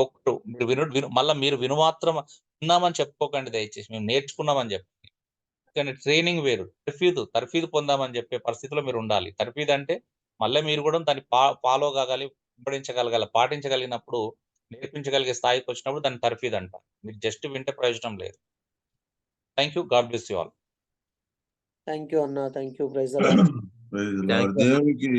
ఒక్కరు మీరు మళ్ళీ మీరు మాత్రం విన్నామని చెప్పుకోకండి దయచేసి. మేము నేర్చుకున్నామని చెప్పండి. కానీ ట్రైనింగ్ వేరు, తర్ఫీదు పొందామని చెప్పే పరిస్థితిలో మీరు ఉండాలి. తర్ఫీదు అంటే మళ్ళీ మీరు కూడా దాన్ని ఫాలో కాగాలి, పాటించగలిగినప్పుడు, నేర్పించగలిగే స్థాయికి వచ్చినప్పుడు దాన్ని తర్ఫీదు అంటారు. మీరు జస్ట్ వింటే ప్రయోజనం లేదు. Thank you. God bless you all. Thank you అన్న, thank you. Praise the Lord. దేవునికి